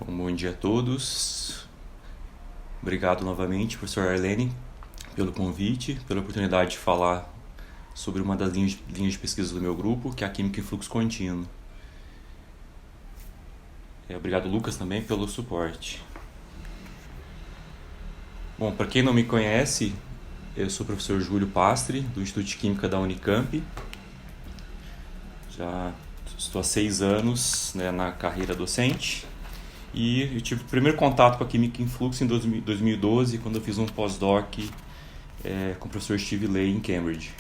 Bom dia a todos. Obrigado novamente, professor Arlene, pelo convite, pela oportunidade de falar sobre uma das linhas de pesquisa do meu grupo, que é a Química em Fluxo Contínuo. Obrigado, Lucas, também pelo suporte. Bom, para quem não me conhece, eu sou o professor Júlio Pastre, do Instituto de Química da Unicamp. Já estou há 6 anos, na carreira docente. E eu tive o primeiro contato com a Química em Fluxo em 2012, quando eu fiz um pós-doc com o professor Steve Ley em Cambridge.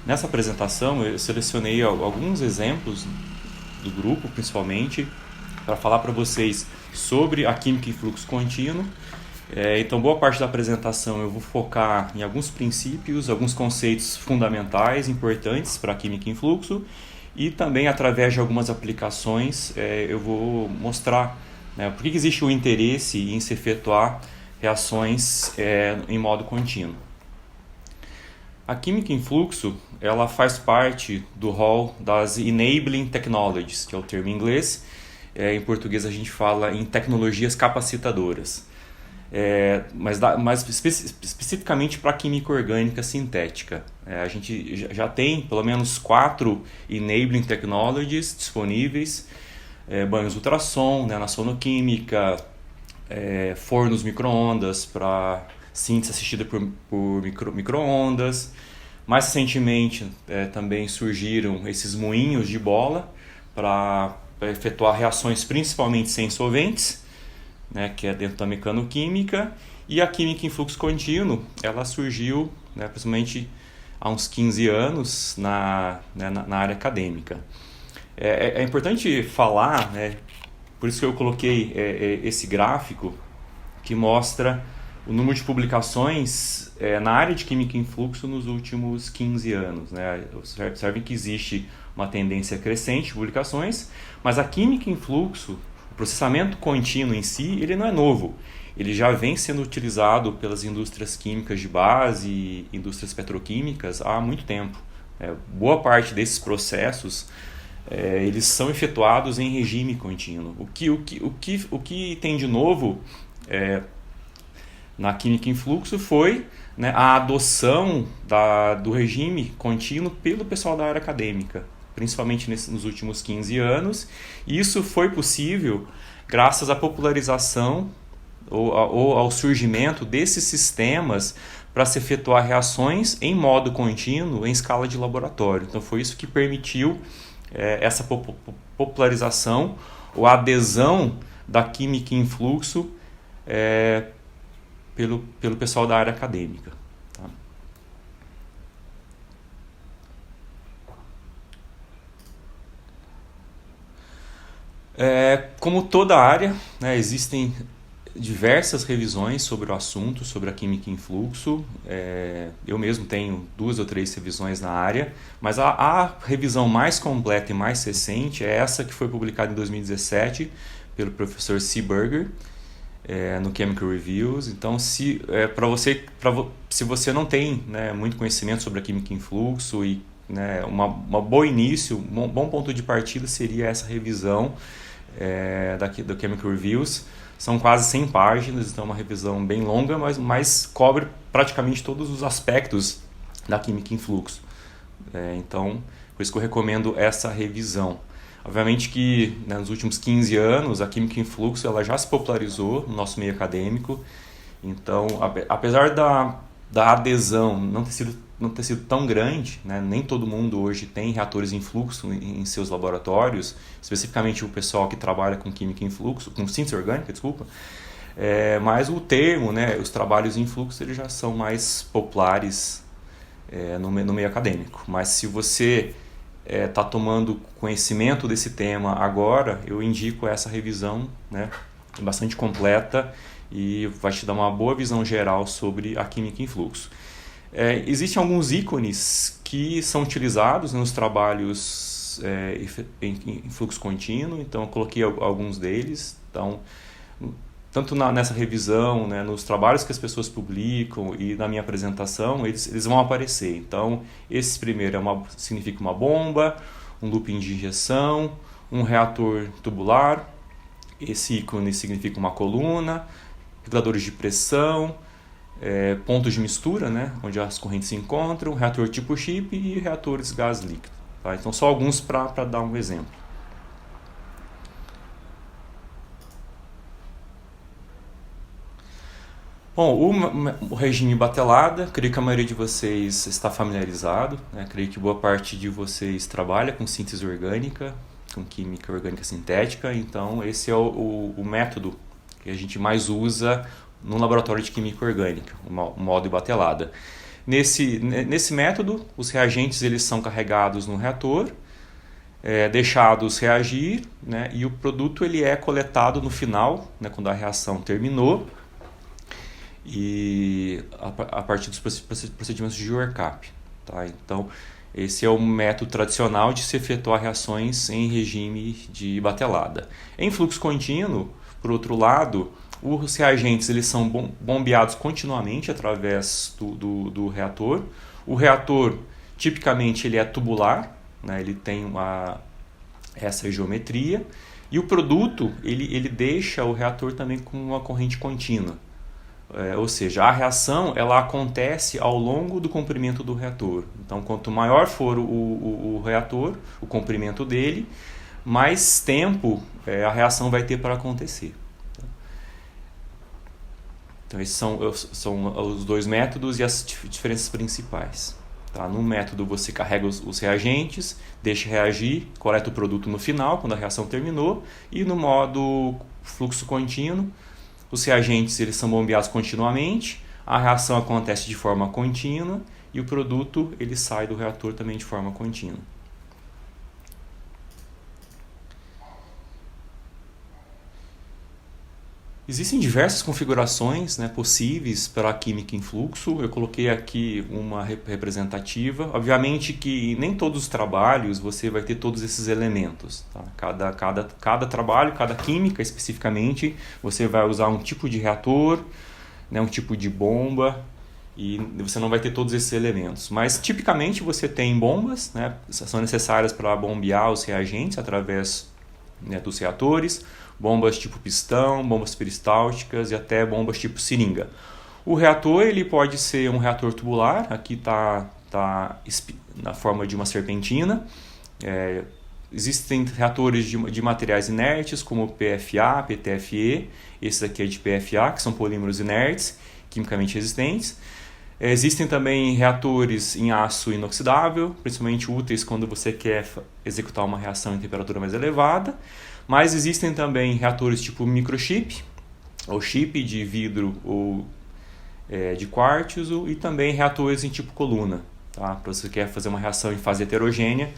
Nessa apresentação eu selecionei alguns exemplos do grupo, principalmente, para falar para vocês sobre a química em fluxo contínuo. Então, boa parte da apresentação eu vou focar em alguns princípios, alguns conceitos fundamentais, importantes para a química em fluxo, e também, através de algumas aplicações, eu vou mostrar por que existe o interesse em se efetuar reações em modo contínuo. A química em fluxo ela faz parte do rol das Enabling Technologies, que é o termo em inglês. Em português a gente fala em tecnologias capacitadoras. Mas especificamente para a química orgânica sintética. A gente já tem pelo menos 4 Enabling Technologies disponíveis. Banhos ultrassom, na sonoquímica, fornos micro-ondas para síntese assistida por micro-ondas. Mais recentemente também surgiram esses moinhos de bola para efetuar reações principalmente sem solventes, que é dentro da mecanoquímica. E a química em fluxo contínuo ela surgiu principalmente há uns 15 anos na área acadêmica. É importante falar, por isso que eu coloquei esse gráfico que mostra o número de publicações na área de química em fluxo nos últimos 15 anos. Observem que existe uma tendência crescente de publicações, mas a química em fluxo, o processamento contínuo em si, ele não é novo. Ele já vem sendo utilizado pelas indústrias químicas de base e indústrias petroquímicas há muito tempo. Boa parte desses processos eles são efetuados em regime contínuo. O que tem de novo na química em fluxo foi a adoção do regime contínuo pelo pessoal da área acadêmica, principalmente nos últimos 15 anos. E isso foi possível graças à popularização ou ao surgimento desses sistemas para se efetuar reações em modo contínuo em escala de laboratório. Então foi isso que permitiu essa popularização ou adesão da química em fluxo pelo pessoal da área acadêmica. Tá? Como toda área, existem diversas revisões sobre o assunto, sobre a química em fluxo. Eu mesmo tenho 2 ou 3 revisões na área, mas a revisão mais completa e mais recente é essa que foi publicada em 2017 pelo professor C. Berger, no Chemical Reviews. Então, se você não tem muito conhecimento sobre a química em fluxo e uma boa início, um bom ponto de partida seria essa revisão do Chemical Reviews. São quase 100 páginas, então é uma revisão bem longa, mas cobre praticamente todos os aspectos da química em fluxo. Então, por isso que eu recomendo essa revisão. Obviamente que nos últimos 15 anos a química em fluxo ela já se popularizou no nosso meio acadêmico. Então, apesar da adesão não ter sido tão grande, nem todo mundo hoje tem reatores em fluxo em seus laboratórios, especificamente o pessoal que trabalha com química em fluxo, com síntese orgânica, desculpa. Mas o termo, os trabalhos em fluxo, eles já são mais populares no meio acadêmico. Mas se você está tomando conhecimento desse tema agora, eu indico essa revisão, bastante completa e vai te dar uma boa visão geral sobre a química em fluxo. Existem alguns ícones que são utilizados nos trabalhos em fluxo contínuo, então eu coloquei alguns deles. Então, tanto nessa revisão, né, nos trabalhos que as pessoas publicam e na minha apresentação, eles vão aparecer. Então, esse primeiro significa uma bomba, um looping de injeção, um reator tubular, esse ícone significa uma coluna, reguladores de pressão, pontos de mistura, né, onde as correntes se encontram, reator tipo chip e reatores gás líquido. Tá? Então, só alguns para dar um exemplo. Bom, o regime batelada, creio que a maioria de vocês está familiarizado, né? Creio que boa parte de vocês trabalha com síntese orgânica, com química orgânica sintética, então esse é o método que a gente mais usa no laboratório de química orgânica, o modo batelada. Nesse método, os reagentes eles são carregados no reator, deixados reagir, né? E o produto ele é coletado no final, né? Quando a reação terminou, e a partir dos procedimentos de Workup. Tá? Então, esse é o método tradicional de se efetuar reações em regime de batelada. Em fluxo contínuo, por outro lado, os reagentes eles são bombeados continuamente através do reator. O reator, tipicamente, ele é tubular, né? Ele tem essa geometria, e o produto ele deixa o reator também com uma corrente contínua. Ou seja, a reação ela acontece ao longo do comprimento do reator. Então, quanto maior for o reator, o comprimento dele, mais tempo a reação vai ter para acontecer. Então, esses são os dois métodos e as diferenças principais. Tá? No método, você carrega os reagentes, deixa reagir, coleta o produto no final, quando a reação terminou, e no modo fluxo contínuo, os reagentes eles são bombeados continuamente, a reação acontece de forma contínua e o produto ele sai do reator também de forma contínua. Existem diversas configurações, né, possíveis para a química em fluxo. Eu coloquei aqui uma representativa. Obviamente que nem todos os trabalhos você vai ter todos esses elementos. Tá? Cada trabalho, cada química especificamente, você vai usar um tipo de reator, né, um tipo de bomba, e você não vai ter todos esses elementos. Mas tipicamente você tem bombas, né, são necessárias para bombear os reagentes através, né, dos reatores, bombas tipo pistão, bombas peristálticas e até bombas tipo seringa. O reator ele pode ser um reator tubular, aqui está na forma de uma serpentina. Existem reatores de materiais inertes como PFA, PTFE, esse aqui é de PFA, que são polímeros inertes, quimicamente resistentes. Existem também reatores em aço inoxidável, principalmente úteis quando você quer executar uma reação em temperatura mais elevada. Mas existem também reatores tipo microchip, ou chip de vidro ou de quartzo, e também reatores em tipo coluna. Tá? Para você quer fazer uma reação em fase heterogênea,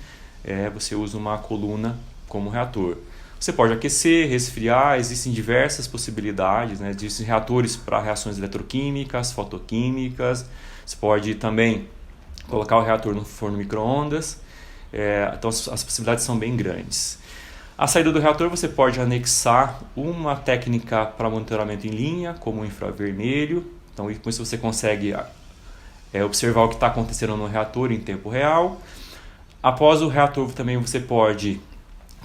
você usa uma coluna como reator. Você pode aquecer, resfriar, existem diversas possibilidades, né? Existem reatores para reações eletroquímicas, fotoquímicas. Você pode também colocar o reator no forno micro-ondas. Então as possibilidades são bem grandes. A saída do reator você pode anexar uma técnica para monitoramento em linha, como o infravermelho. Então, com isso você consegue observar o que está acontecendo no reator em tempo real. Após o reator também você pode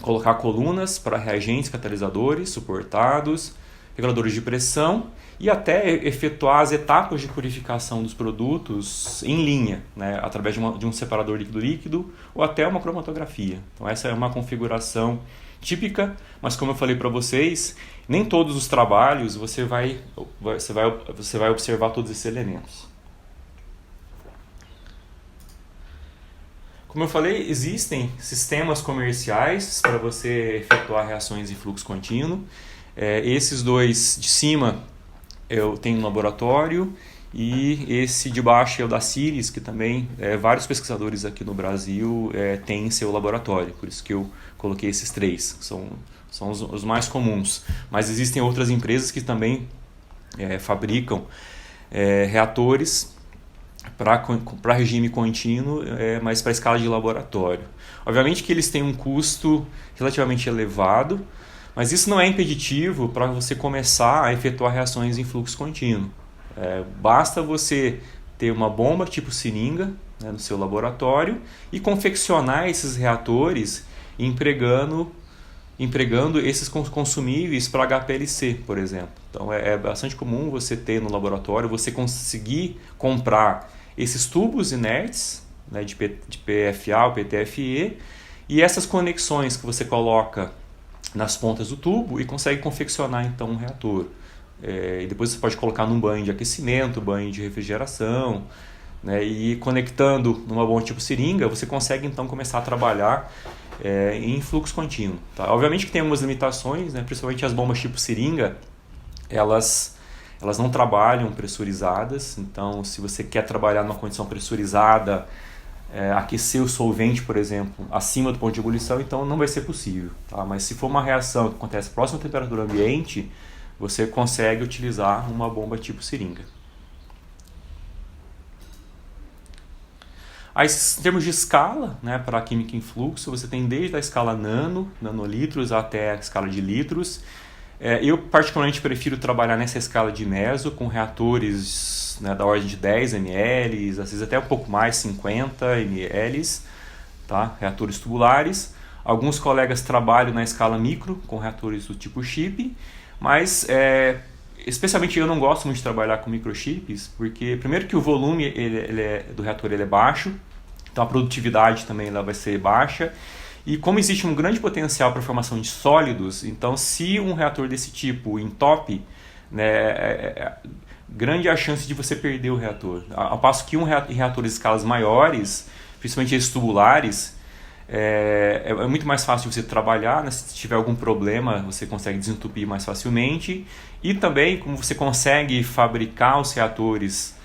colocar colunas para reagentes, catalisadores, suportados, reguladores de pressão e até efetuar as etapas de purificação dos produtos em linha, né, através de um separador líquido-líquido ou até uma cromatografia. Então essa é uma configuração típica, mas como eu falei para vocês, nem todos os trabalhos você vai observar todos esses elementos. Como eu falei, existem sistemas comerciais para você efetuar reações em fluxo contínuo. Esses dois de cima eu tenho um laboratório e esse de baixo é o da Ciris, que também vários pesquisadores aqui no Brasil têm em seu laboratório. Por isso que eu coloquei esses três, são os mais comuns. Mas existem outras empresas que também fabricam reatores para regime contínuo, mas para escala de laboratório. Obviamente que eles têm um custo relativamente elevado, Mas isso não é impeditivo para você começar a efetuar reações em fluxo contínuo. Basta você ter uma bomba tipo seringa, né, no seu laboratório e confeccionar esses reatores empregando esses consumíveis para HPLC, por exemplo. Então é bastante comum você ter no laboratório, você conseguir comprar esses tubos inertes, né, de PFA ou PTFE, e essas conexões que você coloca nas pontas do tubo e consegue confeccionar então um reator. E depois você pode colocar num banho de aquecimento, banho de refrigeração, né, e conectando numa bomba tipo seringa, você consegue então começar a trabalhar em fluxo contínuo. Tá? Obviamente que tem algumas limitações, né, principalmente as bombas tipo seringa, elas não trabalham pressurizadas, então se você quer trabalhar numa condição pressurizada, aquecer o solvente, por exemplo, acima do ponto de ebulição, então não vai ser possível. Tá? Mas se for uma reação que acontece próxima à temperatura ambiente, você consegue utilizar uma bomba tipo seringa. Aí, em termos de escala, né, para a química em fluxo, você tem desde a escala nanolitros, até a escala de litros. Eu particularmente prefiro trabalhar nessa escala de meso, com reatores, né, da ordem de 10 ml, às vezes até um pouco mais, 50 ml, tá? Reatores tubulares. Alguns colegas trabalham na escala micro, com reatores do tipo chip, mas especialmente eu não gosto muito de trabalhar com microchips, porque primeiro que o volume do reator ele é baixo, então a produtividade também ela vai ser baixa, e como existe um grande potencial para a formação de sólidos, então se um reator desse tipo entope, né, grande a chance de você perder o reator. Ao passo que em reatores de escalas maiores, principalmente esses tubulares, é muito mais fácil de você trabalhar, né? Se tiver algum problema você consegue desentupir mais facilmente, e também como você consegue fabricar os reatores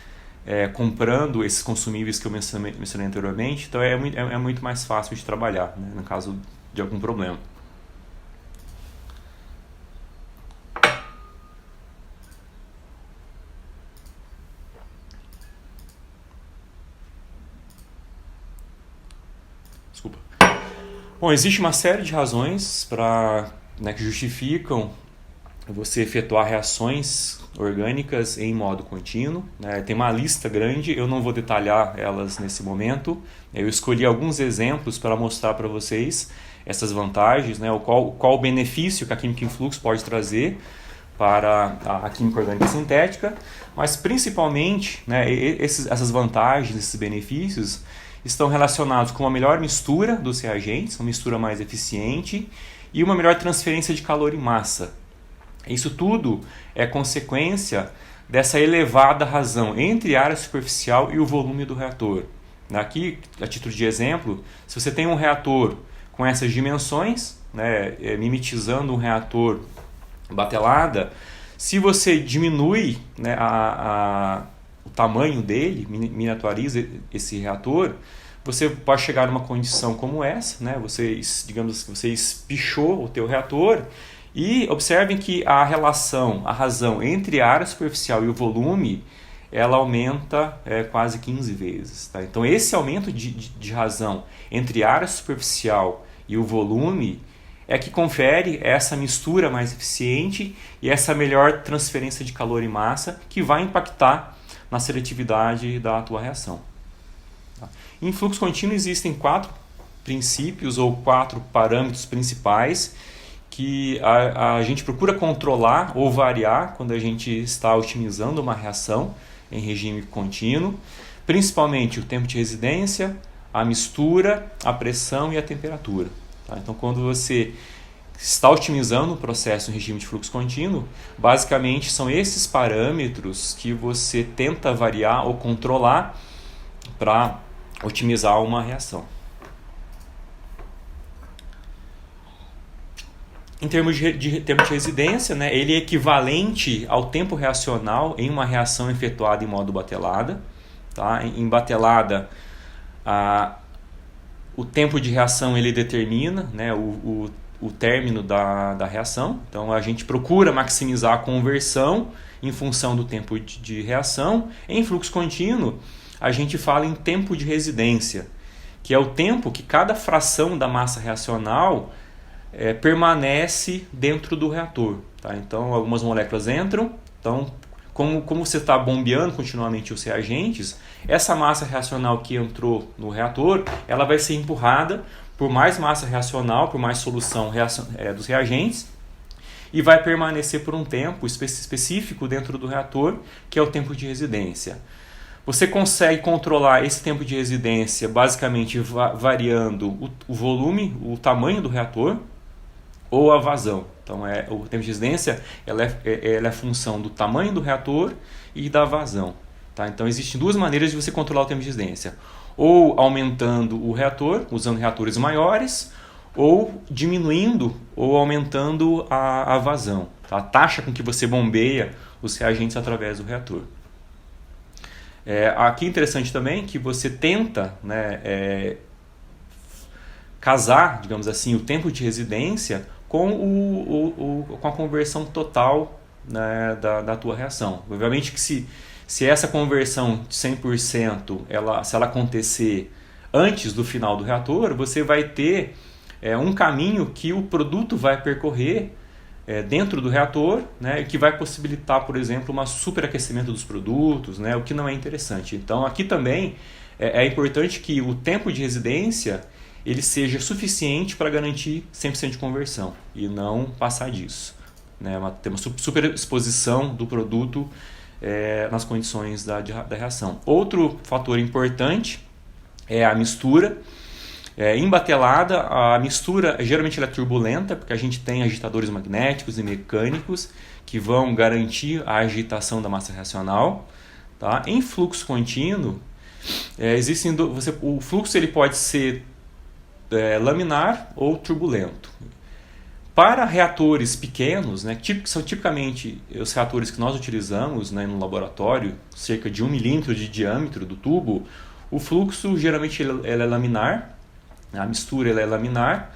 comprando esses consumíveis que eu mencionei anteriormente, então é muito mais fácil de trabalhar, né? No caso de algum problema. Desculpa. Bom, existe uma série de razões que justificam você efetuar reações orgânicas em modo contínuo, né? Tem uma lista grande, eu não vou detalhar elas nesse momento. Eu escolhi alguns exemplos para mostrar para vocês essas vantagens, né? Qual o benefício que a química em fluxo pode trazer para a química orgânica sintética, mas principalmente, né, essas vantagens, esses benefícios estão relacionados com uma melhor mistura dos reagentes, uma mistura mais eficiente e uma melhor transferência de calor e massa. Isso tudo é consequência dessa elevada razão entre a área superficial e o volume do reator. Aqui, a título de exemplo, se você tem um reator com essas dimensões, né, mimetizando um reator batelada, se você diminui, né, o tamanho dele, miniaturiza esse reator, você pode chegar numa condição como essa, né? Digamos que você espichou o teu reator. E observem que a razão entre a área superficial e o volume, ela aumenta quase 15 vezes. Tá? Então esse aumento de razão entre a área superficial e o volume é que confere essa mistura mais eficiente e essa melhor transferência de calor e massa que vai impactar na seletividade da tua reação. Tá? Em fluxo contínuo existem 4 princípios ou 4 parâmetros principais que a gente procura controlar ou variar quando a gente está otimizando uma reação em regime contínuo, principalmente o tempo de residência, a mistura, a pressão e a temperatura. Tá? Então, quando você está otimizando o processo em regime de fluxo contínuo, basicamente são esses parâmetros que você tenta variar ou controlar para otimizar uma reação. Em termos de tempo de residência, né, ele é equivalente ao tempo reacional em uma reação efetuada em modo batelada. Tá? Em batelada, o tempo de reação ele determina, né, o término da reação. Então a gente procura maximizar a conversão em função do tempo de reação. Em fluxo contínuo, a gente fala em tempo de residência, que é o tempo que cada fração da massa reacional permanece dentro do reator. Tá? Então, algumas moléculas entram, então, como você está bombeando continuamente os reagentes, essa massa reacional que entrou no reator, ela vai ser empurrada por mais massa reacional, por mais solução dos reagentes, e vai permanecer por um tempo específico dentro do reator, que é o tempo de residência. Você consegue controlar esse tempo de residência basicamente variando o volume, o tamanho do reator ou a vazão. Então, o tempo de residência ela é função do tamanho do reator e da vazão. Tá? Então, existem duas maneiras de você controlar o tempo de residência. Ou aumentando o reator, usando reatores maiores, ou diminuindo ou aumentando a vazão, tá? A taxa com que você bombeia os reagentes através do reator. Aqui é interessante também que você tenta, né, casar, digamos assim, o tempo de residência com a conversão total, né, da tua reação. Obviamente que se essa conversão de 100% se ela acontecer antes do final do reator, você vai ter um caminho que o produto vai percorrer dentro do reator, né, que vai possibilitar, por exemplo, um superaquecimento dos produtos, né, o que não é interessante. Então, aqui também é importante que o tempo de residência ele seja suficiente para garantir 100% de conversão e não passar disso. Né, ter uma superexposição do produto nas condições da reação. Outro fator importante é a mistura. Em batelada, a mistura geralmente ela é turbulenta, porque a gente tem agitadores magnéticos e mecânicos que vão garantir a agitação da massa reacional. Tá? Em fluxo contínuo, o fluxo ele pode ser laminar ou turbulento. Para reatores pequenos, né, são tipicamente os reatores que nós utilizamos, né, no laboratório, cerca de 1 milímetro de diâmetro do tubo, o fluxo geralmente ele é laminar. A mistura ela é laminar,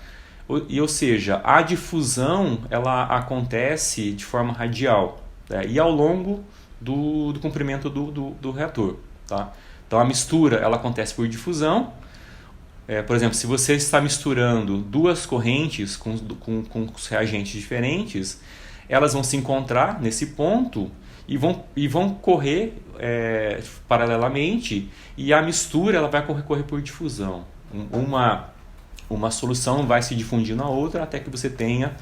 ou seja, a difusão ela acontece de forma radial, né, e ao longo do comprimento do reator. Tá? Então a mistura ela acontece por difusão. Por exemplo, se você está misturando duas correntes com reagentes diferentes, elas vão se encontrar nesse ponto e vão correr paralelamente, e a mistura ela vai correr por difusão. Uma solução vai se difundindo na outra até que você tenha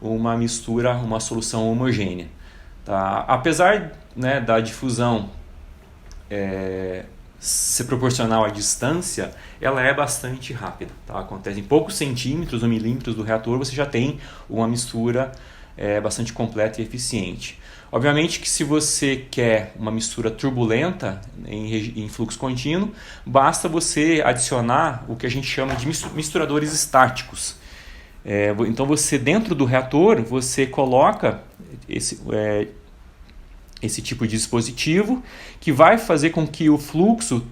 uma mistura, uma solução homogênea. Tá? Apesar, né, da difusão ser proporcional à distância, ela é bastante rápida. Tá? Acontece em poucos centímetros ou milímetros do reator, você já tem uma mistura bastante completa e eficiente. Obviamente que se você quer uma mistura turbulenta em fluxo contínuo, basta você adicionar o que a gente chama de misturadores estáticos. Então você dentro do reator, você coloca esse tipo de dispositivo que vai fazer com que o fluxo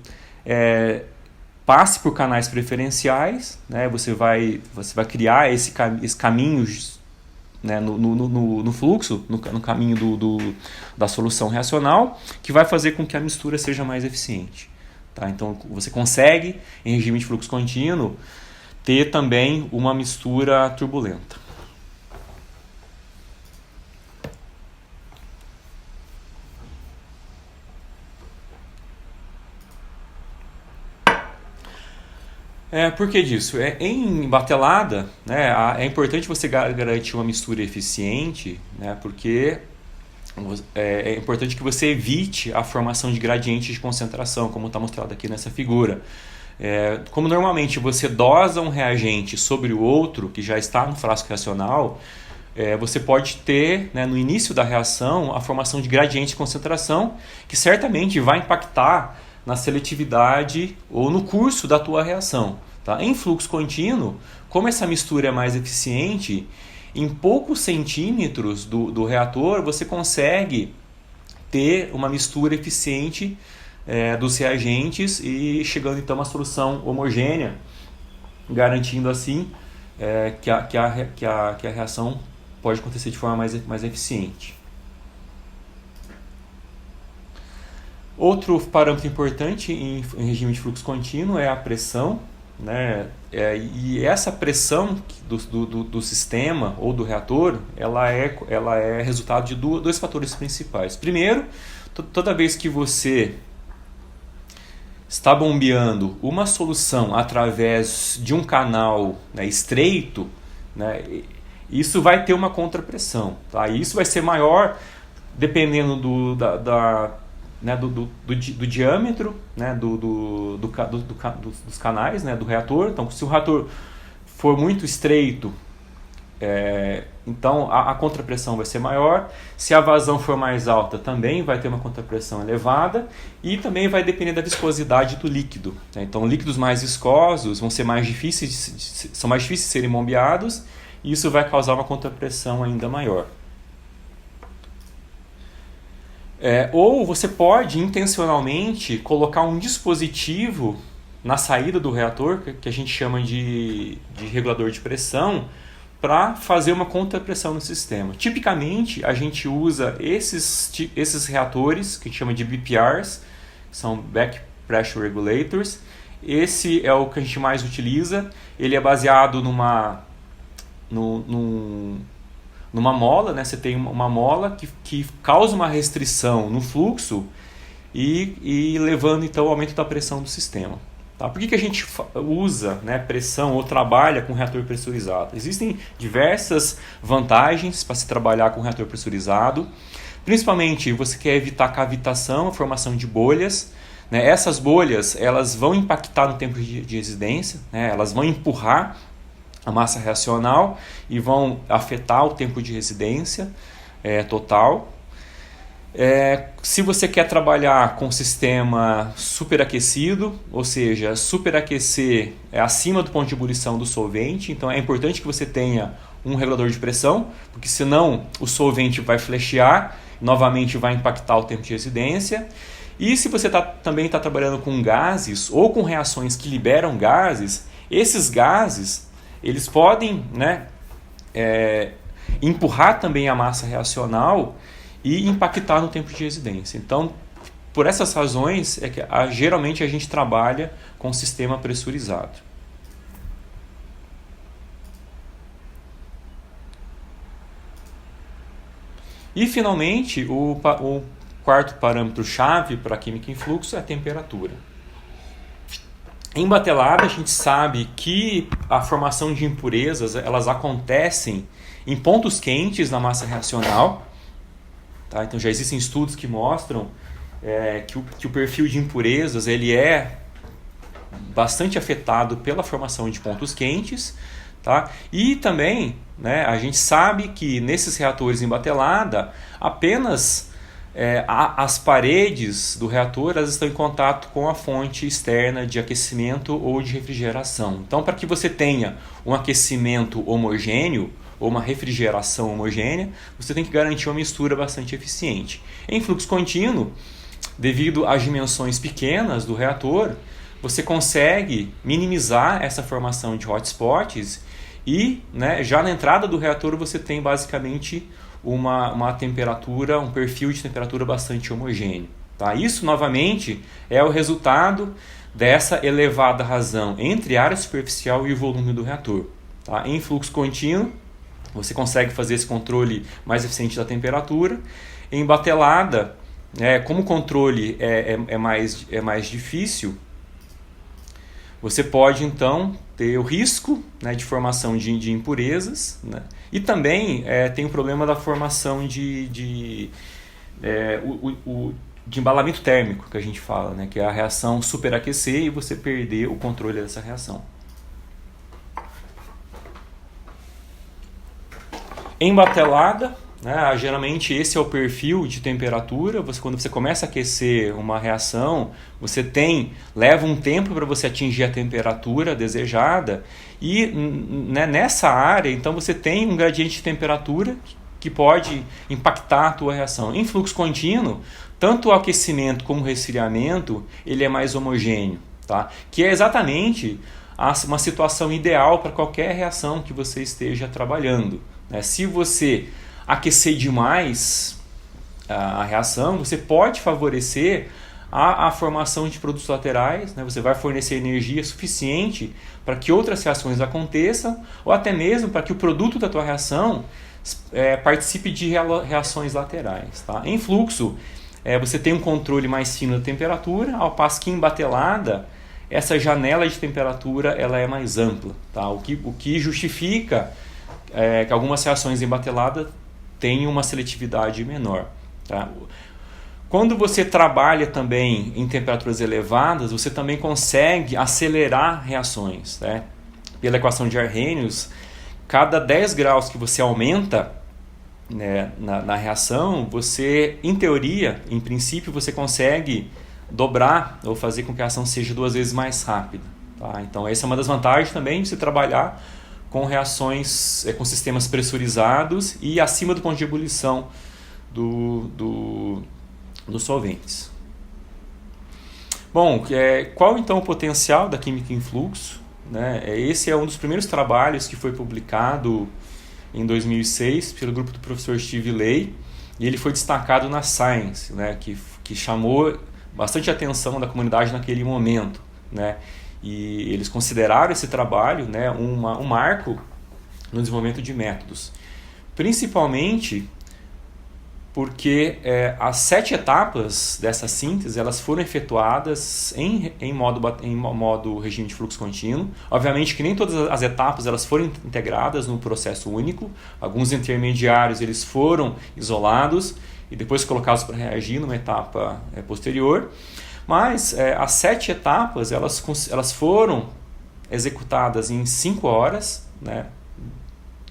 passe por canais preferenciais, né? Você vai criar esse caminho, né, no fluxo, no caminho da solução reacional, que vai fazer com que a mistura seja mais eficiente. Tá? Então você consegue, em regime de fluxo contínuo, ter também uma mistura turbulenta. Por que disso? Em batelada, né, é importante você garantir uma mistura eficiente, né, porque é importante que você evite a formação de gradientes de concentração, como está mostrado aqui nessa figura. Como normalmente você dosa um reagente sobre o outro, que já está no frasco reacional, você pode ter, né, no início da reação a formação de gradientes de concentração, que certamente vai impactar na seletividade ou no curso da tua reação. Tá? Em fluxo contínuo, como essa mistura é mais eficiente, em poucos centímetros do reator você consegue ter uma mistura eficiente dos reagentes e chegando então a uma solução homogênea, garantindo assim que a reação pode acontecer de forma mais eficiente. Outro parâmetro importante em regime de fluxo contínuo é a pressão. né? E essa pressão do sistema ou do reator, ela é resultado de dois fatores principais. Primeiro, toda vez que você está bombeando uma solução através de um canal, né, estreito, né, isso vai ter uma contrapressão. Tá? E isso vai ser maior dependendo né, do diâmetro, né, dos canais, né, do reator. Então, se o reator for muito estreito, então a contrapressão vai ser maior. Se a vazão for mais alta, também vai ter uma contrapressão elevada, e também vai depender da viscosidade do líquido, né? Então, líquidos mais viscosos são mais difíceis de serem bombeados, e isso vai causar uma contrapressão ainda maior. Ou você pode intencionalmente colocar um dispositivo na saída do reator, que a gente chama de regulador de pressão, para fazer uma contrapressão no sistema. Tipicamente, a gente usa esses reatores, que a gente chama de BPRs, que são Back Pressure Regulators. Esse é o que a gente mais utiliza. Ele é baseado numa mola, né? Você tem uma mola que causa uma restrição no fluxo e levando então ao aumento da pressão do sistema. Tá? Por que a gente usa, né, pressão ou trabalha com reator pressurizado? Existem diversas vantagens para se trabalhar com reator pressurizado. Principalmente, você quer evitar cavitação, a formação de bolhas. Né? Essas bolhas, elas vão impactar no tempo de residência, né? Elas vão empurrar a massa reacional e vão afetar o tempo de residência total. Se você quer trabalhar com sistema superaquecido, ou seja, superaquecer acima do ponto de ebulição do solvente, então é importante que você tenha um regulador de pressão, porque senão o solvente vai flashear, novamente vai impactar o tempo de residência. E se você também está trabalhando com gases ou com reações que liberam gases, esses gases eles podem, né, empurrar também a massa reacional e impactar no tempo de residência. Então, por essas razões, que geralmente a gente trabalha com sistema pressurizado. E, finalmente, o quarto parâmetro-chave para a química em fluxo é a temperatura. Em batelada, a gente sabe que a formação de impurezas elas acontecem em pontos quentes na massa reacional. Tá? Então já existem estudos que mostram que o perfil de impurezas ele é bastante afetado pela formação de pontos quentes. Tá? E também, né, a gente sabe que nesses reatores em batelada, apenas as paredes do reator elas estão em contato com a fonte externa de aquecimento ou de refrigeração. Então, para que você tenha um aquecimento homogêneo, ou uma refrigeração homogênea, você tem que garantir uma mistura bastante eficiente. Em fluxo contínuo, devido às dimensões pequenas do reator, você consegue minimizar essa formação de hotspots e, né, já na entrada do reator você tem basicamente uma temperatura, um perfil de temperatura bastante homogêneo. Tá? Isso, novamente, é o resultado dessa elevada razão entre a área superficial e o volume do reator. Tá? Em fluxo contínuo, você consegue fazer esse controle mais eficiente da temperatura. Em batelada, como o controle é mais difícil, você pode então ter o risco, né, de formação de impurezas, né? E também tem o problema da formação de embalamento térmico, que a gente fala, né, que é a reação superaquecer e você perder o controle dessa reação. Em batelada, né, geralmente esse é o perfil de temperatura. Quando você começa a aquecer uma reação, você leva um tempo para você atingir a temperatura desejada e, né, nessa área então você tem um gradiente de temperatura que pode impactar a tua reação. Em fluxo contínuo, tanto o aquecimento como o resfriamento ele é mais homogêneo, tá? Que é exatamente uma situação ideal para qualquer reação que você esteja trabalhando. Se você aquecer demais a reação, você pode favorecer há a formação de produtos laterais, né? Você vai fornecer energia suficiente para que outras reações aconteçam, ou até mesmo para que o produto da tua reação participe de reações laterais. Tá? Em fluxo, você tem um controle mais fino da temperatura, ao passo que em batelada, essa janela de temperatura ela é mais ampla. Tá? O que justifica que algumas reações em batelada tenham uma seletividade menor. Tá? Quando você trabalha também em temperaturas elevadas, você também consegue acelerar reações. Né? Pela equação de Arrhenius, cada 10 graus que você aumenta, né, na reação, você, em teoria, em princípio, você consegue dobrar ou fazer com que a reação seja 2 vezes mais rápida. Tá? Então, essa é uma das vantagens também de se trabalhar com reações, com sistemas pressurizados e acima do ponto de ebulição dos solventes. Bom, qual então o potencial da química em fluxo? Né? Esse é um dos primeiros trabalhos que foi publicado em 2006 pelo grupo do professor Steve Ley, e ele foi destacado na Science, né? que chamou bastante atenção da comunidade naquele momento. Né? E eles consideraram esse trabalho, né, um marco no desenvolvimento de métodos, principalmente porque as 7 etapas dessa síntese elas foram efetuadas em modo regime de fluxo contínuo. Obviamente que nem todas as etapas elas foram integradas no processo único. Alguns intermediários eles foram isolados e depois colocados para reagir numa etapa posterior. Mas as 7 etapas elas foram executadas em 5 horas, né,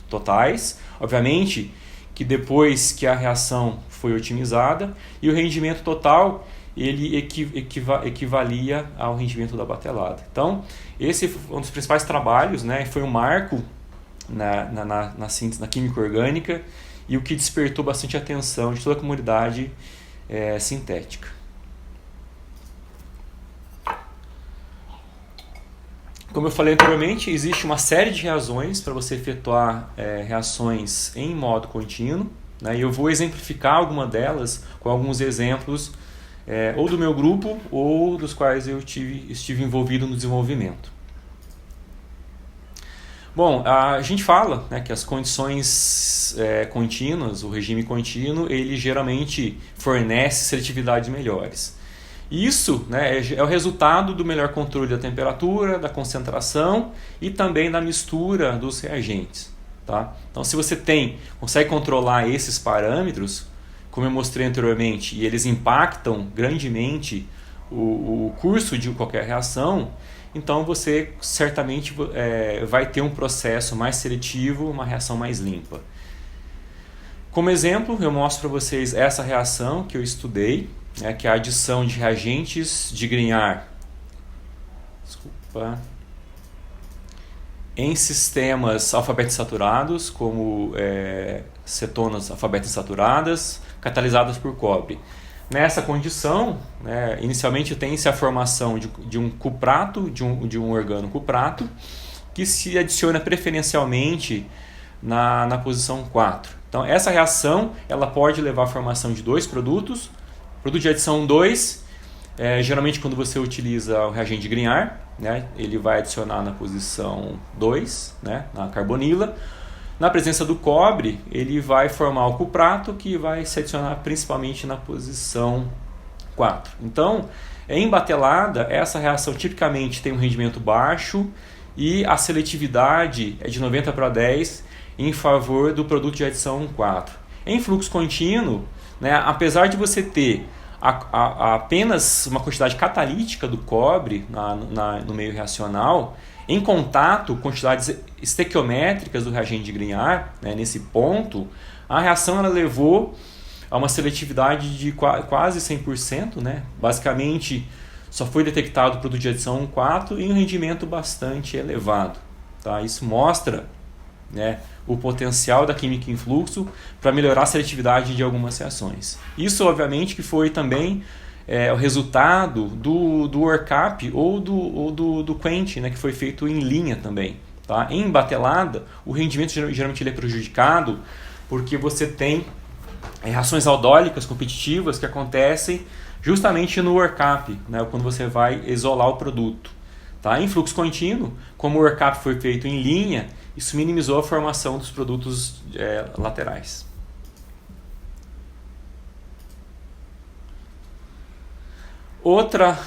totais. Obviamente que depois que a reação foi otimizada, e o rendimento total ele equivalia ao rendimento da batelada. Então, esse foi um dos principais trabalhos, né, foi um marco na síntese, na química orgânica, e o que despertou bastante atenção de toda a comunidade sintética. Como eu falei anteriormente, existe uma série de razões para você efetuar reações em modo contínuo, né? E eu vou exemplificar alguma delas com alguns exemplos ou do meu grupo ou dos quais eu estive envolvido no desenvolvimento. Bom, a gente fala, né, que as condições contínuas, o regime contínuo, ele geralmente fornece seletividades melhores. Isso, né, é o resultado do melhor controle da temperatura, da concentração e também da mistura dos reagentes. Tá? Então, se você consegue controlar esses parâmetros, como eu mostrei anteriormente, e eles impactam grandemente o curso de qualquer reação, então você certamente vai ter um processo mais seletivo, uma reação mais limpa. Como exemplo, eu mostro para vocês essa reação que eu estudei, que é a adição de reagentes de Grignard em sistemas alfa-beta-insaturados, como cetonas alfa-beta-insaturadas, catalisadas por cobre. Nessa condição, né, inicialmente tem-se a formação de um cuprato, de um organo cuprato, que se adiciona preferencialmente na posição 4. Então, essa reação ela pode levar à formação de 2 produtos. Produto de adição 2, geralmente quando você utiliza o reagente de Grignard, né, ele vai adicionar na posição 2, né, na carbonila. Na presença do cobre, ele vai formar o cuprato, que vai se adicionar principalmente na posição 4. Então, em batelada, essa reação tipicamente tem um rendimento baixo e a seletividade é de 90 para 10 em favor do produto de adição 4. Em fluxo contínuo, né, apesar de você ter apenas uma quantidade catalítica do cobre no meio reacional, em contato com quantidades estequiométricas do reagente de Grignard, né, nesse ponto, a reação ela levou a uma seletividade de quase 100%, né? Basicamente, só foi detectado o produto de adição 4 em um rendimento bastante elevado. Tá? Isso mostra, né, o potencial da química em fluxo para melhorar a seletividade de algumas reações. Isso, obviamente, que foi também o resultado do workup ou do quench, né, que foi feito em linha também. Tá? Em batelada, o rendimento geralmente ele é prejudicado porque você tem reações aldólicas competitivas que acontecem justamente no workup, né, quando você vai isolar o produto. Tá? Em fluxo contínuo, como o workup foi feito em linha, isso minimizou a formação dos produtos laterais. Outra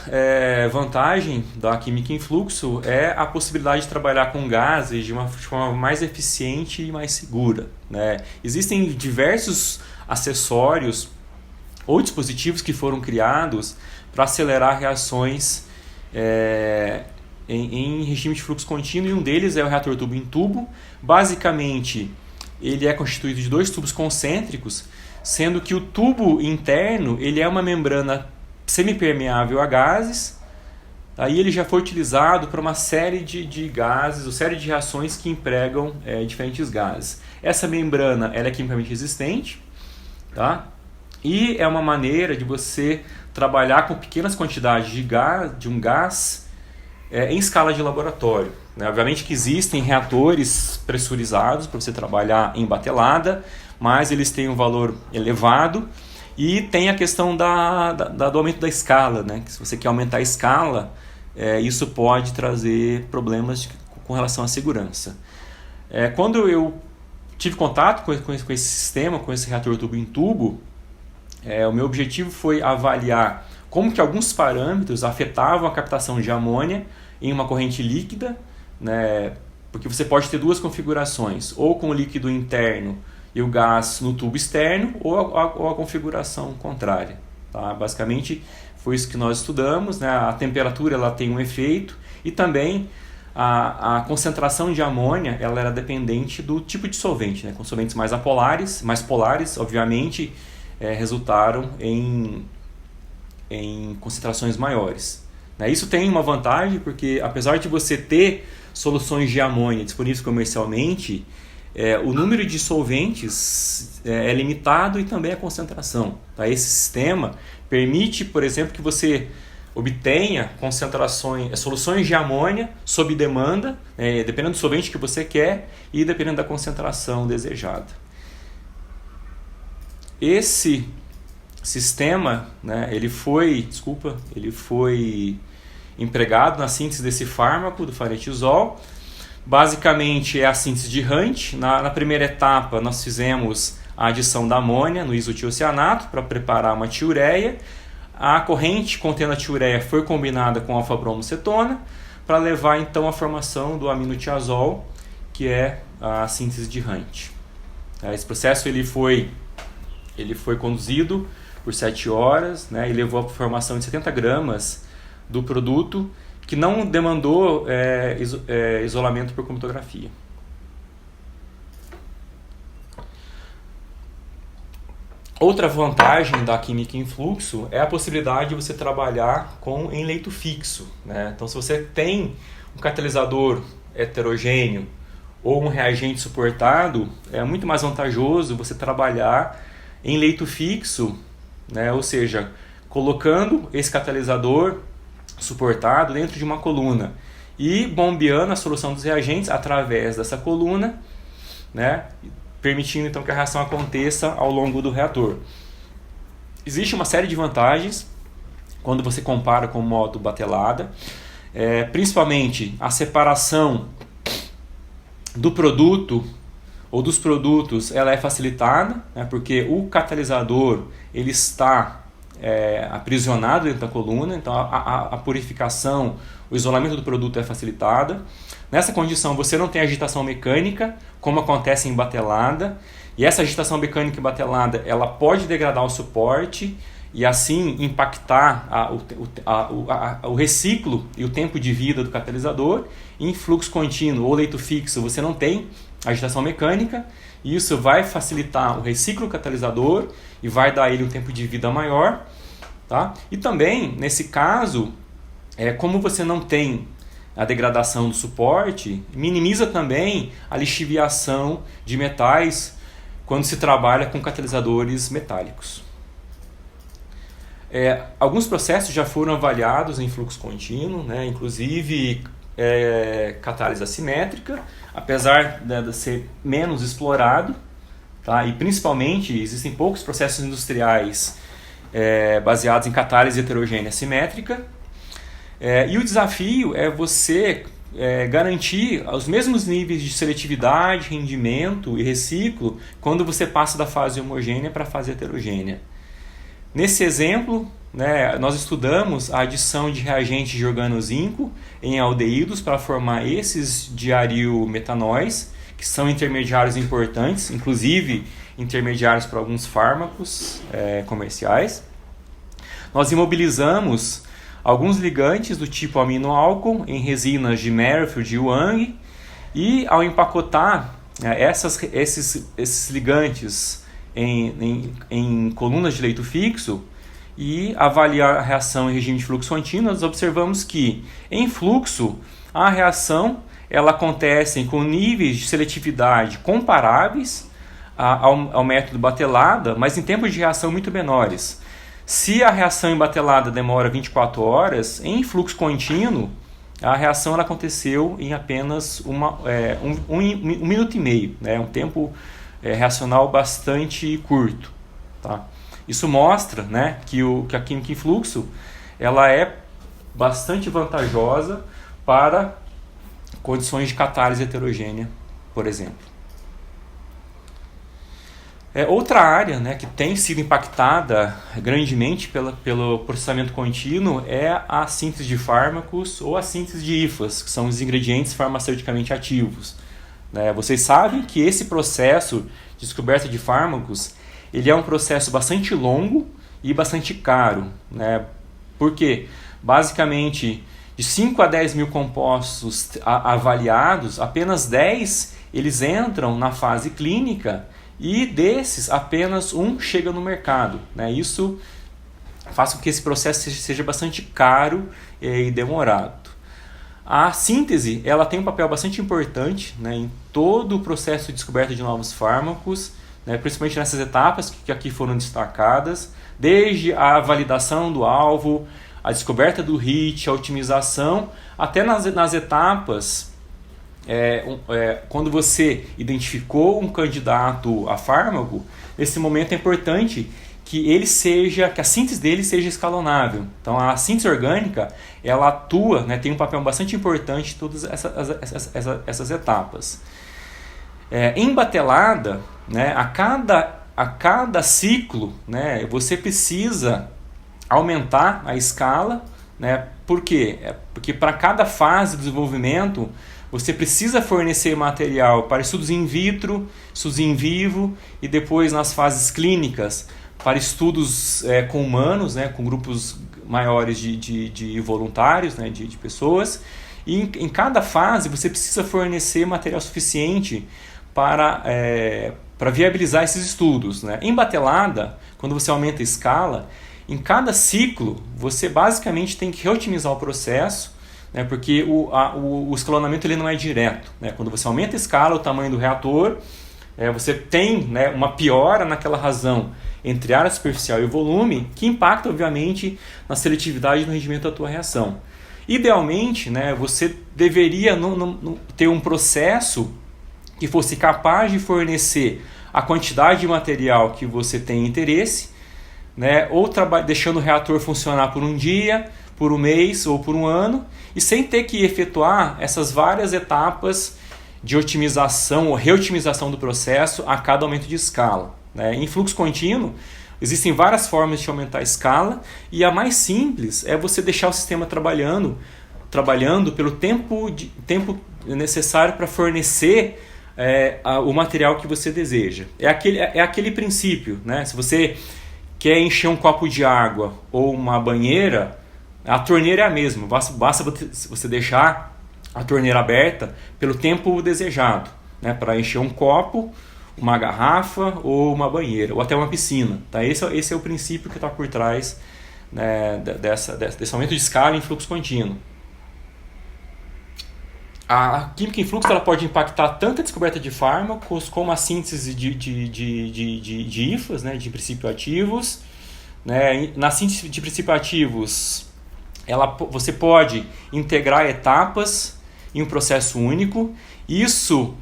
vantagem da química em fluxo é a possibilidade de trabalhar com gases de uma forma mais eficiente e mais segura, né? Existem diversos acessórios ou dispositivos que foram criados para acelerar reações em regime de fluxo contínuo, e um deles é o reator tubo em tubo. Basicamente, ele é constituído de 2 tubos concêntricos, sendo que o tubo interno ele é uma membrana semipermeável a gases. Aí ele já foi utilizado para uma série de gases, uma série de reações que empregam diferentes gases. Essa membrana ela é quimicamente resistente, tá? E é uma maneira de você trabalhar com pequenas quantidades de um gás em escala de laboratório, né? Obviamente que existem reatores pressurizados para você trabalhar em batelada, mas eles têm um valor elevado. E tem a questão do aumento da escala, né? Que se você quer aumentar a escala, isso pode trazer problemas com relação à segurança. Quando eu tive contato com esse sistema, com esse reator tubo em tubo, o meu objetivo foi avaliar como que alguns parâmetros afetavam a captação de amônia em uma corrente líquida, né? Porque você pode ter 2 configurações, ou com o líquido interno e o gás no tubo externo, ou a configuração contrária. Tá? Basicamente foi isso que nós estudamos, né? A temperatura ela tem um efeito, e também a concentração de amônia ela era dependente do tipo de solvente, né? Com solventes mais polares, obviamente, resultaram em concentrações maiores. Né? Isso tem uma vantagem, porque apesar de você ter soluções de amônia disponíveis comercialmente, o número de solventes é limitado, e também a concentração. Tá? Esse sistema permite, por exemplo, que você obtenha soluções de amônia sob demanda, dependendo do solvente que você quer e dependendo da concentração desejada. Esse sistema, né, ele foi empregado na síntese desse fármaco, do faretizol. Basicamente é a síntese de Hunt. Na primeira etapa nós fizemos a adição da amônia no isotiocianato para preparar uma tiureia. A corrente contendo a tiureia foi combinada com alfa-bromocetona para levar então à formação do aminotiazol, que é a síntese de Hunt. Esse processo ele foi conduzido por 7 horas, né, e levou à formação de 70 gramas do produto, que não demandou isolamento por cromatografia. Outra vantagem da química em fluxo é a possibilidade de você trabalhar em leito fixo, né? Então, se você tem um catalisador heterogêneo ou um reagente suportado, é muito mais vantajoso você trabalhar em leito fixo, né? Ou seja, colocando esse catalisador suportado dentro de uma coluna e bombeando a solução dos reagentes através dessa coluna, né? Permitindo então que a reação aconteça ao longo do reator. Existe uma série de vantagens quando você compara com o modo batelada, principalmente a separação do produto ou dos produtos, ela é facilitada, né? Porque o catalisador ele está aprisionado dentro da coluna, então a purificação, o isolamento do produto é facilitada. Nessa condição você não tem agitação mecânica, como acontece em batelada, e essa agitação mecânica em batelada ela pode degradar o suporte e assim impactar o reciclo e o tempo de vida do catalisador. Em fluxo contínuo ou leito fixo você não tem agitação mecânica, e isso vai facilitar o reciclo do catalisador e vai dar a ele um tempo de vida maior. Tá? E também, nesse caso, como você não tem a degradação do suporte, minimiza também a lixiviação de metais quando se trabalha com catalisadores metálicos. Alguns processos já foram avaliados em fluxo contínuo, né? Inclusive catálise assimétrica, apesar de ser menos explorado, tá? E principalmente existem poucos processos industriais baseados em catálise heterogênea simétrica. E o desafio é você garantir os mesmos níveis de seletividade, rendimento e reciclo quando você passa da fase homogênea para a fase heterogênea. Nesse exemplo, nós estudamos a adição de reagentes de organozinco em aldeídos para formar esses diarilmetanóis, que são intermediários importantes, inclusive intermediários para alguns fármacos comerciais. Nós imobilizamos alguns ligantes do tipo aminoálcool em resinas de Merrifield e Wang, e ao empacotar esses ligantes em colunas de leito fixo e avaliar a reação em regime de fluxo contínuo, nós observamos que em fluxo a reação ela acontece com níveis de seletividade comparáveis ao método batelada, mas em tempos de reação muito menores. Se a reação em batelada demora 24 horas, em fluxo contínuo, a reação ela aconteceu em apenas um minuto e meio, um tempo reacional bastante curto. Tá? Isso mostra que a química em fluxo ela é bastante vantajosa para condições de catálise heterogênea, por exemplo. Outra área que tem sido impactada grandemente pelo processamento contínuo é a síntese de fármacos ou a síntese de IFAs, que são os ingredientes farmaceuticamente ativos. Vocês sabem que esse processo de descoberta de fármacos ele é um processo bastante longo e bastante caro. Por quê? Basicamente, de 5 a 10 mil compostos avaliados, apenas 10 eles entram na fase clínica, e desses, apenas um chega no mercado. Isso faz com que esse processo seja bastante caro e demorado. A síntese ela tem um papel bastante importante em todo o processo de descoberta de novos fármacos, principalmente nessas etapas que aqui foram destacadas, desde a validação do alvo, a descoberta do hit, a otimização, até nas etapas quando você identificou um candidato a fármaco. Nesse momento é importante que a síntese dele seja escalonável. Então a síntese orgânica ela atua, tem um papel bastante importante em todas essas etapas. Em batelada, a cada ciclo, você precisa aumentar a escala. Por quê? Porque para cada fase do desenvolvimento você precisa fornecer material para estudos in vitro, estudos in vivo e depois nas fases clínicas para estudos com humanos, com grupos maiores de voluntários, de pessoas. E em cada fase você precisa fornecer material suficiente para viabilizar esses estudos. Em batelada, quando você aumenta a escala, em cada ciclo você basicamente tem que reotimizar o processo, porque o escalonamento ele não é direto. Quando você aumenta a escala, o tamanho do reator, você tem uma piora naquela razão entre área superficial e volume, que impacta, obviamente, na seletividade e no rendimento da tua reação. Idealmente, você deveria ter um processo que fosse capaz de fornecer a quantidade de material que você tem interesse, ou deixando o reator funcionar por um dia, por um mês ou por um ano, e sem ter que efetuar essas várias etapas de otimização ou reotimização do processo a cada aumento de escala. Em fluxo contínuo, existem várias formas de aumentar a escala, e a mais simples é você deixar o sistema trabalhando pelo tempo necessário para fornecer o material que você deseja. É aquele princípio. Se você quer encher um copo de água ou uma banheira, a torneira é a mesma, basta você deixar a torneira aberta pelo tempo desejado, para encher um copo, uma garrafa ou uma banheira, ou até uma piscina. Tá? Esse é o princípio que está por trás desse aumento de escala em fluxo contínuo. A química em fluxo ela pode impactar tanto a descoberta de fármacos como a síntese de IFAs, de princípios ativos. Na síntese de princípios ativos, você pode integrar etapas em um processo único. Isso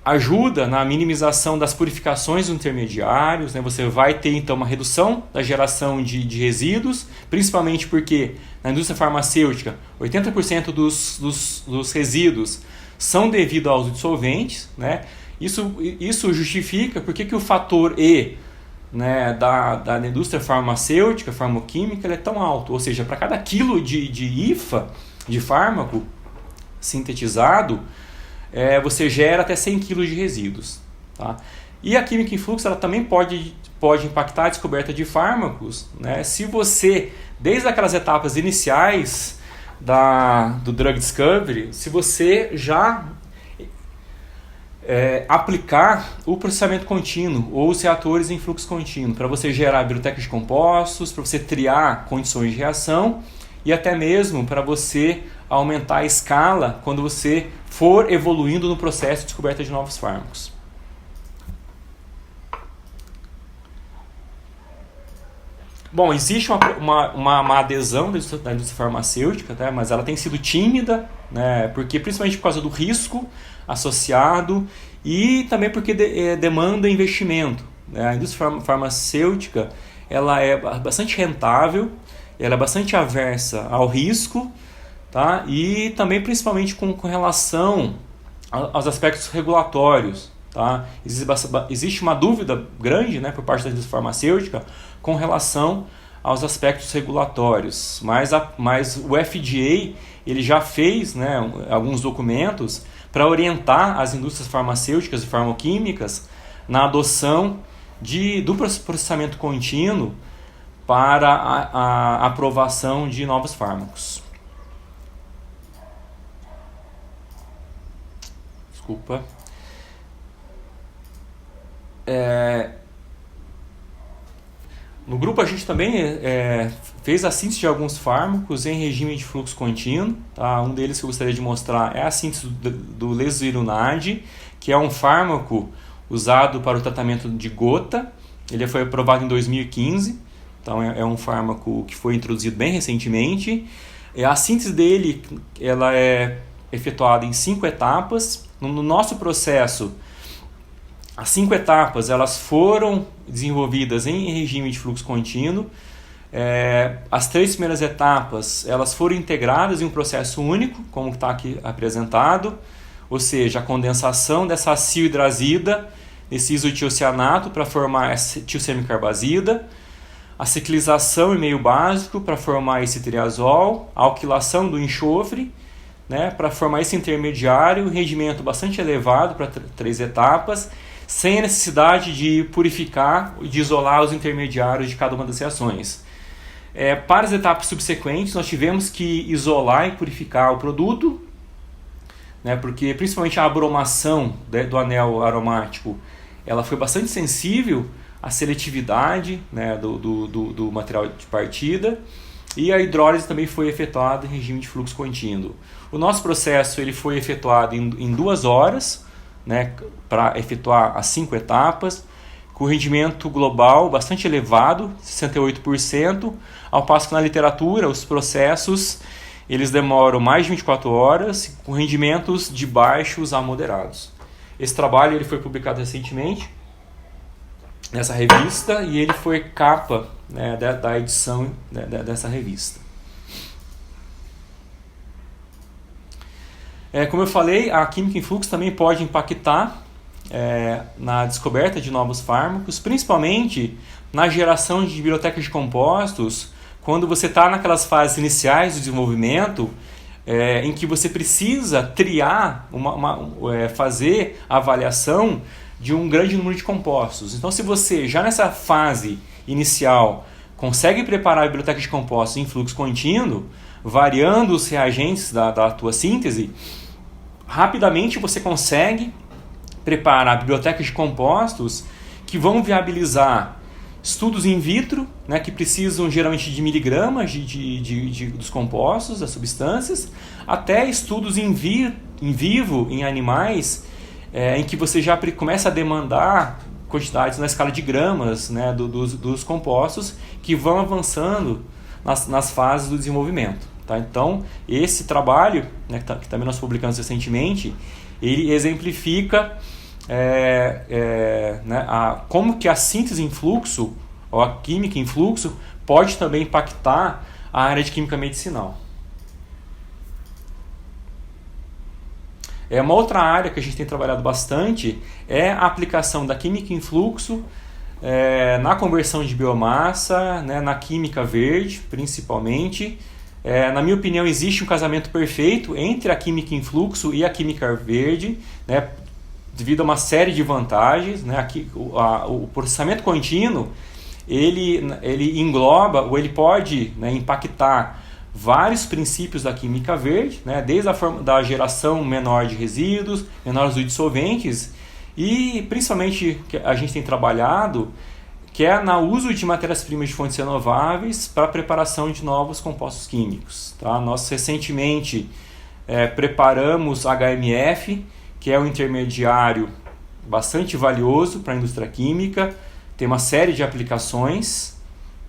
ajuda na minimização das purificações dos intermediários, né? Você vai ter então uma redução da geração de resíduos, principalmente porque na indústria farmacêutica 80% dos resíduos são devido aos dissolventes, né? Isso justifica porque que o fator E, né, da indústria farmacêutica, farmoquímica, ele é tão alto. Ou seja, para cada quilo de IFA, de fármaco sintetizado, você gera até 100 kg de resíduos. Tá? E a química em fluxo ela também pode impactar a descoberta de fármacos, né? Se você, desde aquelas etapas iniciais do drug discovery, se você já aplicar o processamento contínuo ou os reatores em fluxo contínuo para você gerar bibliotecas de compostos, para você triar condições de reação e até mesmo para você aumentar a escala quando você for evoluindo no processo de descoberta de novos fármacos. Bom, existe uma adesão da indústria farmacêutica, tá? Mas ela tem sido tímida, né? Porque, principalmente por causa do risco associado e também porque demanda investimento, né? A indústria farmacêutica ela é bastante rentável, ela é bastante aversa ao risco, tá? E também principalmente com relação aos aspectos regulatórios. Tá? Existe uma dúvida grande, né, por parte da indústria farmacêutica com relação aos aspectos regulatórios, mas o FDA ele já fez, né, alguns documentos para orientar as indústrias farmacêuticas e farmoquímicas na adoção do processamento contínuo para a aprovação de novos fármacos. Desculpa. No grupo a gente também fez a síntese de alguns fármacos em regime de fluxo contínuo. Tá? Um deles que eu gostaria de mostrar é a síntese do lesinurad, que é um fármaco usado para o tratamento de gota. Ele foi aprovado em 2015, então é um fármaco que foi introduzido bem recentemente. A síntese dele ela é efetuada em 5 etapas. No nosso processo, as 5 etapas elas foram desenvolvidas em regime de fluxo contínuo. As 3 primeiras etapas elas foram integradas em um processo único, como está aqui apresentado, ou seja, a condensação dessa acil-hidrazida nesse isotiocianato para formar essa tiosemicarbazida, a ciclização em meio básico para formar esse triazol, a alquilação do enxofre, né, para formar esse intermediário, rendimento bastante elevado para 3 etapas, sem a necessidade de purificar e de isolar os intermediários de cada uma das reações. Para as etapas subsequentes, nós tivemos que isolar e purificar o produto, né, porque principalmente a abromação do anel aromático ela foi bastante sensível à seletividade, né, do material de partida, e a hidrólise também foi efetuada em regime de fluxo contínuo. O nosso processo ele foi efetuado em 2 horas, né, para efetuar as 5 etapas, com rendimento global bastante elevado, 68%, ao passo que na literatura os processos eles demoram mais de 24 horas, com rendimentos de baixos a moderados. Esse trabalho ele foi publicado recentemente nessa revista e ele foi capa, né, da edição, né, dessa revista. Como eu falei, a química em fluxo também pode impactar na descoberta de novos fármacos, principalmente na geração de bibliotecas de compostos, quando você está naquelas fases iniciais do desenvolvimento, em que você precisa triar, fazer a avaliação de um grande número de compostos. Então, se você já nessa fase inicial consegue preparar a biblioteca de compostos em fluxo contínuo, variando os reagentes da tua síntese, rapidamente você consegue preparar bibliotecas de compostos que vão viabilizar estudos in vitro, né, que precisam geralmente de miligramas dos compostos, das substâncias, até estudos in vivo em animais, em que você já começa a demandar quantidades na escala de gramas, né, dos compostos que vão avançando nas fases do desenvolvimento. Tá? Então, esse trabalho, né, que também nós publicamos recentemente, ele exemplifica né, como que a síntese em fluxo, ou a química em fluxo, pode também impactar a área de química medicinal. Uma outra área que a gente tem trabalhado bastante é a aplicação da química em fluxo na conversão de biomassa, né, na química verde, principalmente. Na minha opinião, existe um casamento perfeito entre a química em fluxo e a química verde, né, devido a uma série de vantagens. Né, o processamento contínuo ele engloba, ou ele pode, né, impactar vários princípios da química verde, né, desde a forma da geração menor de resíduos, menor uso de solventes, e principalmente que a gente tem trabalhado, que é no uso de matérias-primas de fontes renováveis para a preparação de novos compostos químicos. Tá? Nós recentemente preparamos HMF, que é um intermediário bastante valioso para a indústria química, tem uma série de aplicações,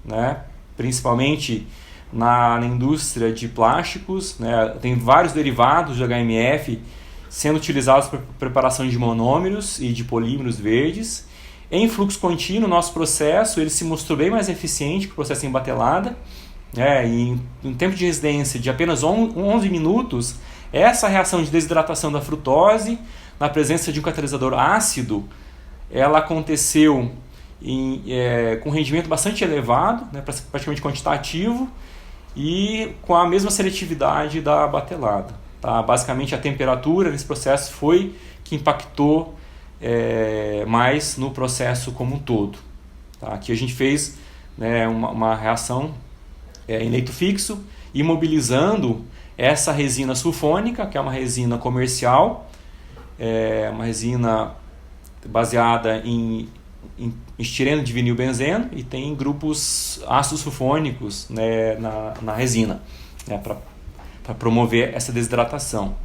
né, principalmente na indústria de plásticos, né, tem vários derivados de HMF sendo utilizados para preparação de monômeros e de polímeros verdes. Em fluxo contínuo, nosso processo ele se mostrou bem mais eficiente que o processo em batelada. Em um tempo de residência de apenas 11 minutos, essa reação de desidratação da frutose, na presença de um catalisador ácido, ela aconteceu com rendimento bastante elevado, né, praticamente quantitativo, e com a mesma seletividade da batelada. Tá? Basicamente, a temperatura nesse processo foi que impactou mais no processo como um todo. Tá? Aqui a gente fez, né, uma reação em leito fixo, imobilizando essa resina sulfônica, que é uma resina comercial, uma resina baseada em estireno de vinilbenzeno, e tem grupos ácidos sulfônicos, né, na resina, né, para promover essa desidratação.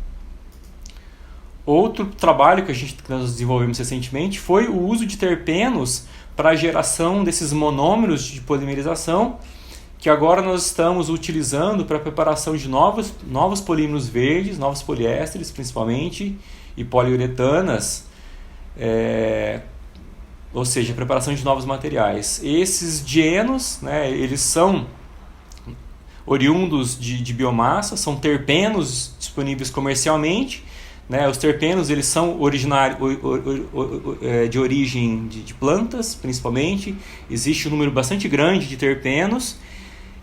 Outro trabalho que nós desenvolvemos recentemente foi o uso de terpenos para a geração desses monômeros de polimerização, que agora nós estamos utilizando para a preparação de novos polímeros verdes, novos poliésteres principalmente, e poliuretanas, ou seja, a preparação de novos materiais. Esses dienos, né, eles são oriundos de biomassa, são terpenos disponíveis comercialmente. Né, os terpenos eles são de origem de plantas, principalmente. Existe um número bastante grande de terpenos,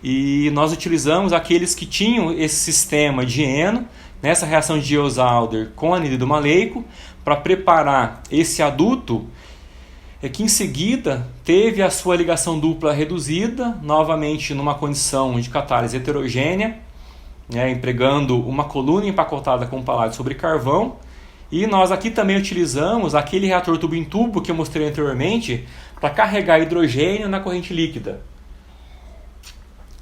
e nós utilizamos aqueles que tinham esse sistema dieno, nessa reação de Diels-Alder com anidrido maleico, para preparar esse aduto, que em seguida teve a sua ligação dupla reduzida, novamente numa condição de catálise heterogênea, né, empregando uma coluna empacotada com paládio sobre carvão. E nós aqui também utilizamos aquele reator tubo em tubo que eu mostrei anteriormente para carregar hidrogênio na corrente líquida.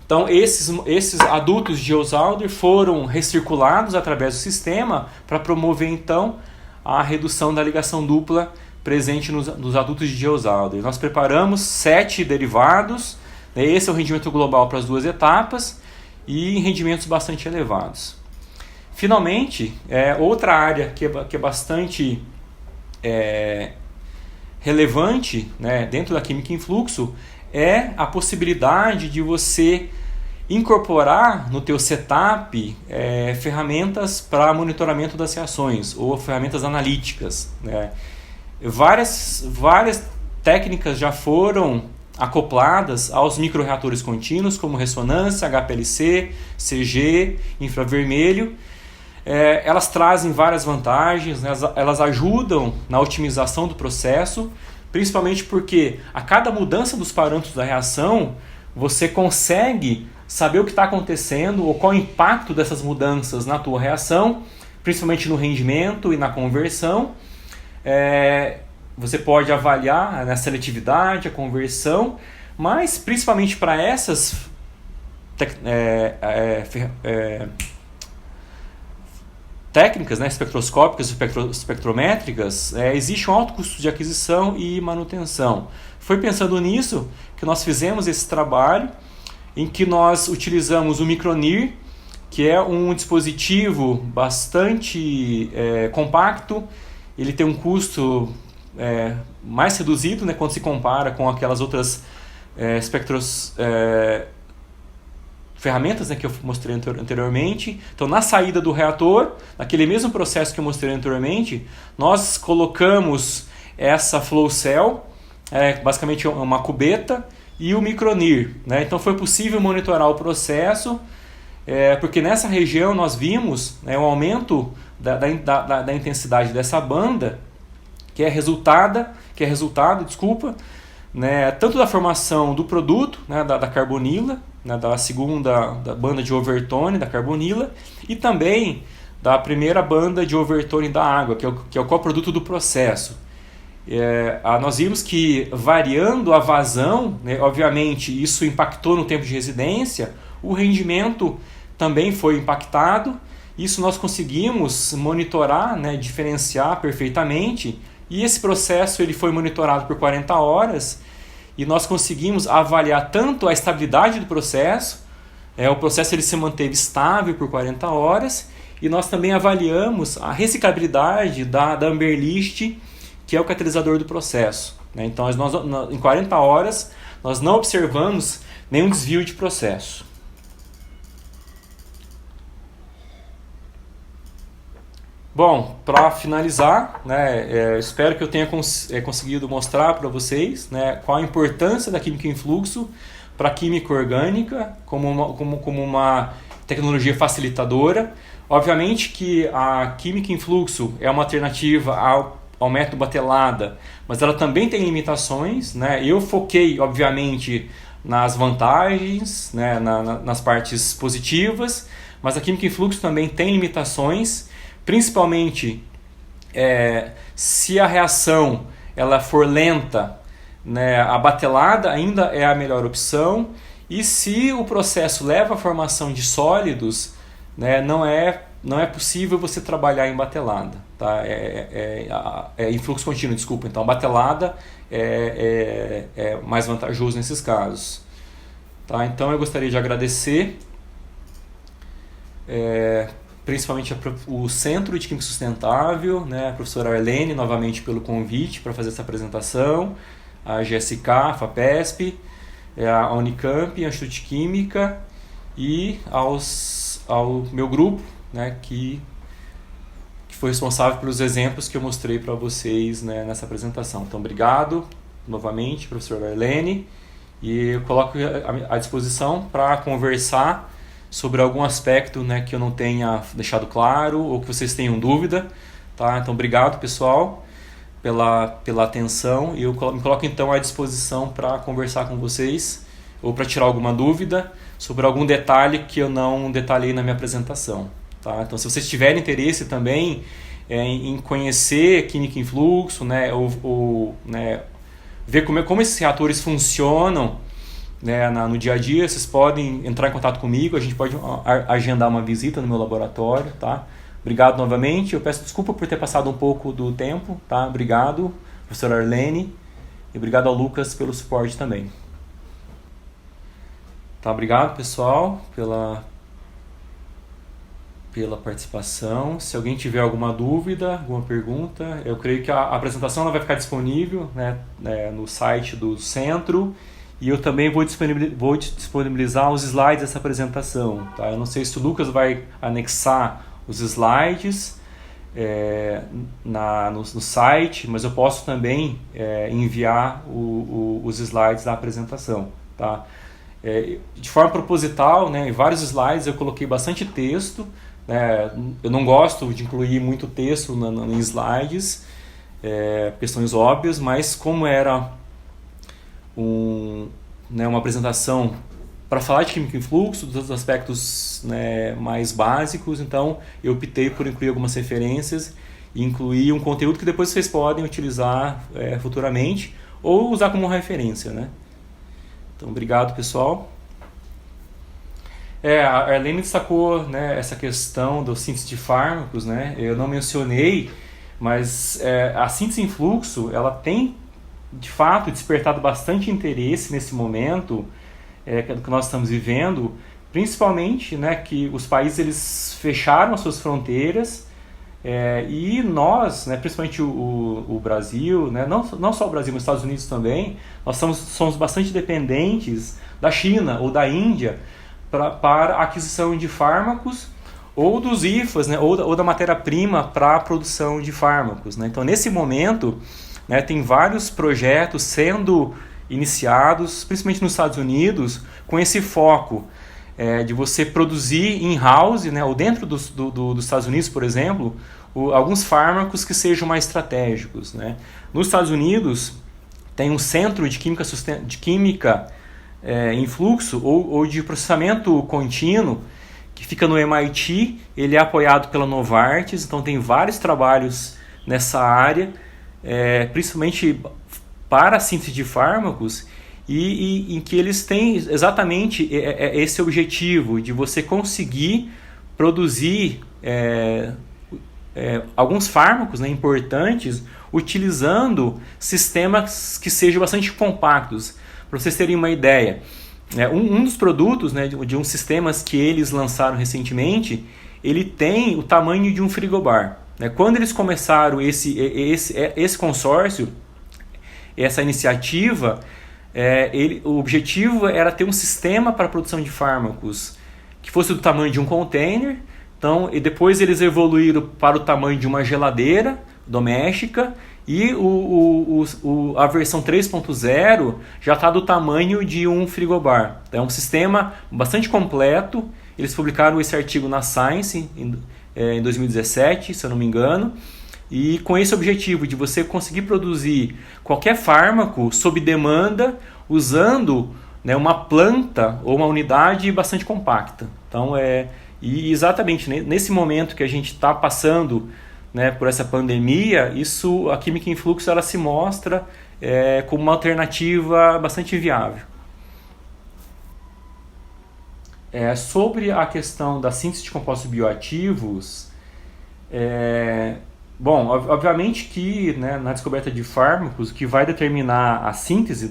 Então esses adutos de Diels-Alder foram recirculados através do sistema para promover então a redução da ligação dupla presente nos adutos de Diels-Alder. Nós preparamos 7 derivados, né, esse é o rendimento global para as 2 etapas, e em rendimentos bastante elevados. Finalmente, outra área que é bastante relevante, né, dentro da química em fluxo é a possibilidade de você incorporar no teu setup ferramentas para monitoramento das reações, ou ferramentas analíticas. Né. Várias técnicas já foram acopladas aos microreatores contínuos, como ressonância, HPLC, CG, infravermelho. Elas trazem várias vantagens, né? Elas ajudam na otimização do processo, principalmente porque a cada mudança dos parâmetros da reação, você consegue saber o que está acontecendo ou qual o impacto dessas mudanças na tua reação, principalmente no rendimento e na conversão. Você pode avaliar a seletividade, a conversão, mas principalmente para essas técnicas, né, espectroscópicas e espectrométricas, existe um alto custo de aquisição e manutenção. Foi pensando nisso que nós fizemos esse trabalho, em que nós utilizamos o Micronir, que é um dispositivo bastante compacto, ele tem um custo mais reduzido, né, quando se compara com aquelas outras ferramentas, né, que eu mostrei anteriormente. Então, na saída do reator, naquele mesmo processo que eu mostrei anteriormente, nós colocamos essa flow cell, basicamente uma cubeta, e o micronir, né? Então, foi possível monitorar o processo, porque nessa região nós vimos, né, um aumento da intensidade dessa banda, que é resultado, né, tanto da formação do produto, né, da carbonila, né, da segunda da banda de overtone da carbonila, e também da primeira banda de overtone da água, que é o coproduto do processo. Nós vimos que, variando a vazão, né, obviamente isso impactou no tempo de residência, o rendimento também foi impactado. Isso nós conseguimos monitorar, né, diferenciar perfeitamente, e esse processo ele foi monitorado por 40 horas, e nós conseguimos avaliar tanto a estabilidade do processo, o processo ele se manteve estável por 40 horas, e nós também avaliamos a reciclabilidade da Amberlist, que é o catalisador do processo, né? Então, em 40 horas, nós não observamos nenhum desvio de processo. Bom, para finalizar, né, espero que eu tenha conseguido mostrar para vocês, né, qual a importância da química em fluxo para a química orgânica como uma tecnologia facilitadora. Obviamente que a química em fluxo é uma alternativa ao método batelada, mas ela também tem limitações, né? Eu foquei, obviamente, nas vantagens, né, nas partes positivas, mas a química em fluxo também tem limitações, principalmente se a reação ela for lenta, né, a batelada ainda é a melhor opção, e se o processo leva à formação de sólidos, né, não é possível você trabalhar em batelada, tá? Em fluxo contínuo, desculpa. Então, a batelada é mais vantajoso nesses casos, tá? Então, eu gostaria de agradecer principalmente o Centro de Química Sustentável, né, a professora Arlene, novamente pelo convite para fazer essa apresentação, a GSK, a FAPESP, a Unicamp, a Instituto de Química, e ao meu grupo, né, que foi responsável pelos exemplos que eu mostrei para vocês, né, nessa apresentação. Então, obrigado novamente, professora Arlene, e eu coloco à disposição para conversar sobre algum aspecto, né, que eu não tenha deixado claro ou que vocês tenham dúvida, tá? Então, obrigado, pessoal, pela atenção, e eu me coloco então à disposição para conversar com vocês ou para tirar alguma dúvida sobre algum detalhe que eu não detalhei na minha apresentação, tá? Então, se vocês tiverem interesse também em conhecer química em fluxo, né, ou ver como esses reatores funcionam, né, no dia a dia, vocês podem entrar em contato comigo, a gente pode agendar uma visita no meu laboratório, tá? Obrigado novamente, eu peço desculpa por ter passado um pouco do tempo, tá? Obrigado, professora Arlene, e obrigado ao Lucas pelo suporte também. Tá, obrigado, pessoal, pela participação. Se alguém tiver alguma dúvida, alguma pergunta, eu creio que a apresentação ela vai ficar disponível, né, no site do centro, e eu também vou disponibilizar os slides dessa apresentação, tá? Eu não sei se o Lucas vai anexar os slides no site, mas eu posso também enviar os slides da apresentação, tá? De forma proposital, né, em vários slides eu coloquei bastante texto, né? Eu não gosto de incluir muito texto em slides, questões óbvias, mas como era uma apresentação para falar de química em fluxo, dos aspectos, né, mais básicos, então eu optei por incluir algumas referências e incluir um conteúdo que depois vocês podem utilizar futuramente ou usar como referência, né? Então, obrigado, pessoal. A Arlene destacou, né, essa questão do síntese de fármacos, né? Eu não mencionei, mas a síntese em fluxo, ela tem, de fato, despertado bastante interesse nesse momento que nós estamos vivendo, principalmente, né, que os países eles fecharam as suas fronteiras, E nós, né, principalmente o Brasil, né, não só o Brasil, mas os Estados Unidos também, nós somos bastante dependentes da China ou da Índia para a aquisição de fármacos ou dos IFAs, né, ou da matéria-prima para a produção de fármacos. Né? Então, nesse momento, né, tem vários projetos sendo iniciados, principalmente nos Estados Unidos, com esse foco de você produzir in-house, né, ou dentro dos Estados Unidos, por exemplo, alguns fármacos que sejam mais estratégicos. Né? Nos Estados Unidos, tem um centro de química em fluxo ou de processamento contínuo que fica no MIT. Ele é apoiado pela Novartis, então tem vários trabalhos nessa área, principalmente para a síntese de fármacos, e em que eles têm exatamente esse objetivo de você conseguir produzir alguns fármacos, né, importantes, utilizando sistemas que sejam bastante compactos. Para vocês terem uma ideia, um dos produtos, né, de uns sistemas que eles lançaram recentemente, ele tem o tamanho de um frigobar. Né? Quando eles começaram esse consórcio, essa iniciativa, o objetivo era ter um sistema para a produção de fármacos que fosse do tamanho de um container. Então, e depois eles evoluíram para o tamanho de uma geladeira doméstica, e a versão 3.0 já está do tamanho de um frigobar. Então, é um sistema bastante completo. Eles publicaram esse artigo na Science em 2017, se eu não me engano, e com esse objetivo de você conseguir produzir qualquer fármaco sob demanda, usando, né, uma planta ou uma unidade bastante compacta. Então, e exatamente nesse momento que a gente está passando, né, por essa pandemia, a química em fluxo ela se mostra como uma alternativa bastante viável. Sobre a questão da síntese de compostos bioativos, bom, obviamente que, né, na descoberta de fármacos, o que vai determinar a síntese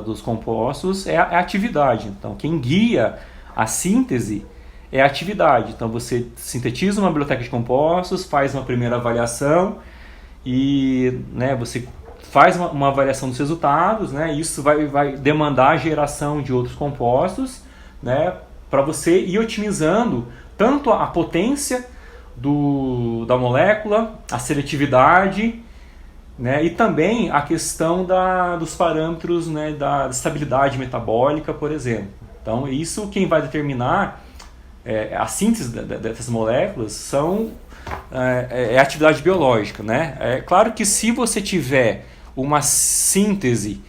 dos compostos é a atividade. Então, quem guia a síntese é a atividade. Então, você sintetiza uma biblioteca de compostos, faz uma primeira avaliação e, né, você faz uma avaliação dos resultados, né, e isso vai demandar a geração de outros compostos, né, para você ir otimizando tanto a potência da molécula, a seletividade, né, e também a questão dos parâmetros, né, da estabilidade metabólica, por exemplo. Então, isso quem vai determinar a síntese dessas moléculas é a atividade biológica. Né? É claro que se você tiver uma síntese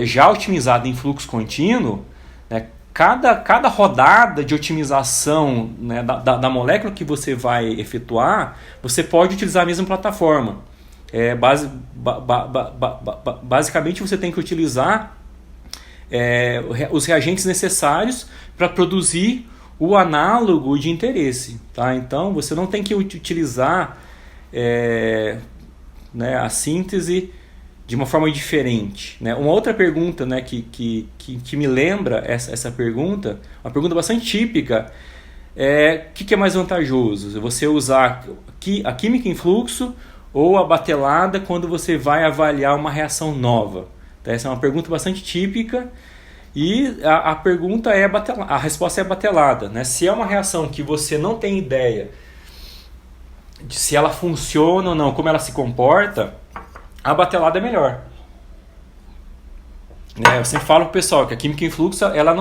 já otimizada em fluxo contínuo, né, cada rodada de otimização, né, da molécula que você vai efetuar, você pode utilizar a mesma plataforma. Basicamente, você tem que utilizar os reagentes necessários para produzir o análogo de interesse. Tá? Então, você não tem que utilizar né, a síntese de uma forma diferente. Né? Uma outra pergunta, né, que me lembra essa pergunta, uma pergunta bastante típica, o que é mais vantajoso? Você usar a química em fluxo ou a batelada quando você vai avaliar uma reação nova? Então, essa é uma pergunta bastante típica. E a pergunta a resposta é batelada. Né? Se é uma reação que você não tem ideia de se ela funciona ou não, como ela se comporta, a batelada é melhor. Eu sempre falo para o pessoal que a química em fluxo ela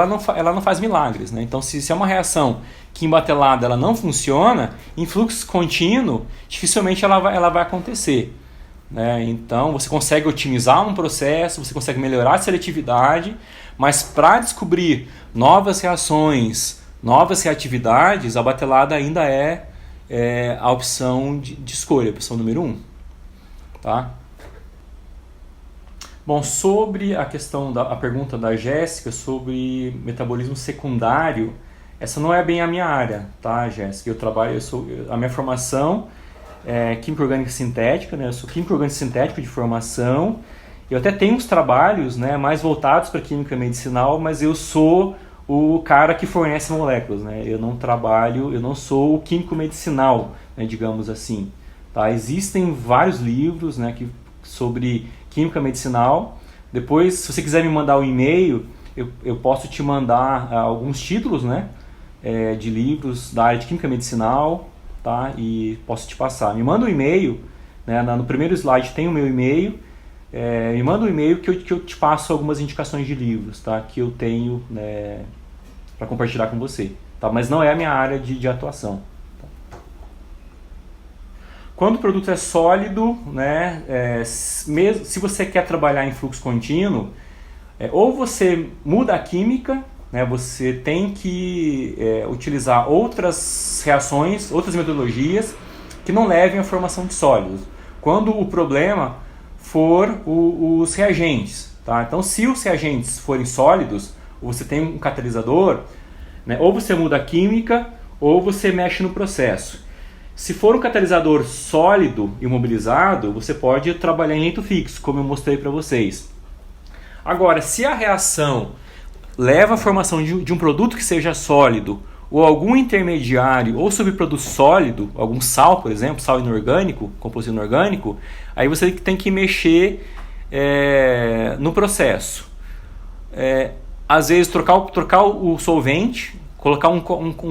não faz milagres. Né? Então, se é uma reação que em batelada ela não funciona, em fluxo contínuo, dificilmente ela vai acontecer. Né? Então, você consegue otimizar um processo, você consegue melhorar a seletividade, mas para descobrir novas reações, novas reatividades, a batelada ainda é a opção de escolha, a opção número 1. Tá? Bom, sobre a questão a pergunta da Jéssica sobre metabolismo secundário, essa não é bem a minha área, tá, Jéssica? A minha formação Química Orgânica Sintética, né? Eu sou Químico Orgânico Sintético de formação. Eu até tenho uns trabalhos, né, mais voltados para Química Medicinal, mas eu sou o cara que fornece moléculas, né? Eu não sou o químico medicinal, né, digamos assim. Tá? Existem vários livros, né, sobre química medicinal. Depois, se você quiser me mandar um e-mail, eu posso te mandar alguns títulos, né, de livros da área de química medicinal, tá? E posso te passar. Me manda um e-mail, né, no primeiro slide tem o meu e-mail. Me manda um e-mail que eu te passo algumas indicações de livros, tá? Que eu tenho, né, para compartilhar com você. Tá? Mas não é a minha área de atuação. Tá? Quando o produto é sólido, né, mesmo se você quer trabalhar em fluxo contínuo, ou você muda a química, né, você tem que utilizar outras reações, outras metodologias que não levem à formação de sólidos. Quando o problema for os reagentes. Tá? Então, se os reagentes forem sólidos, ou você tem um catalisador, né, ou você muda a química, ou você mexe no processo. Se for um catalisador sólido, imobilizado, você pode trabalhar em leito fixo, como eu mostrei para vocês. Agora, se a reação leva à formação de um produto que seja sólido, ou algum intermediário, ou subproduto sólido, algum sal, por exemplo, sal inorgânico, composto inorgânico, aí você tem que mexer no processo. Às vezes trocar o solvente, colocar um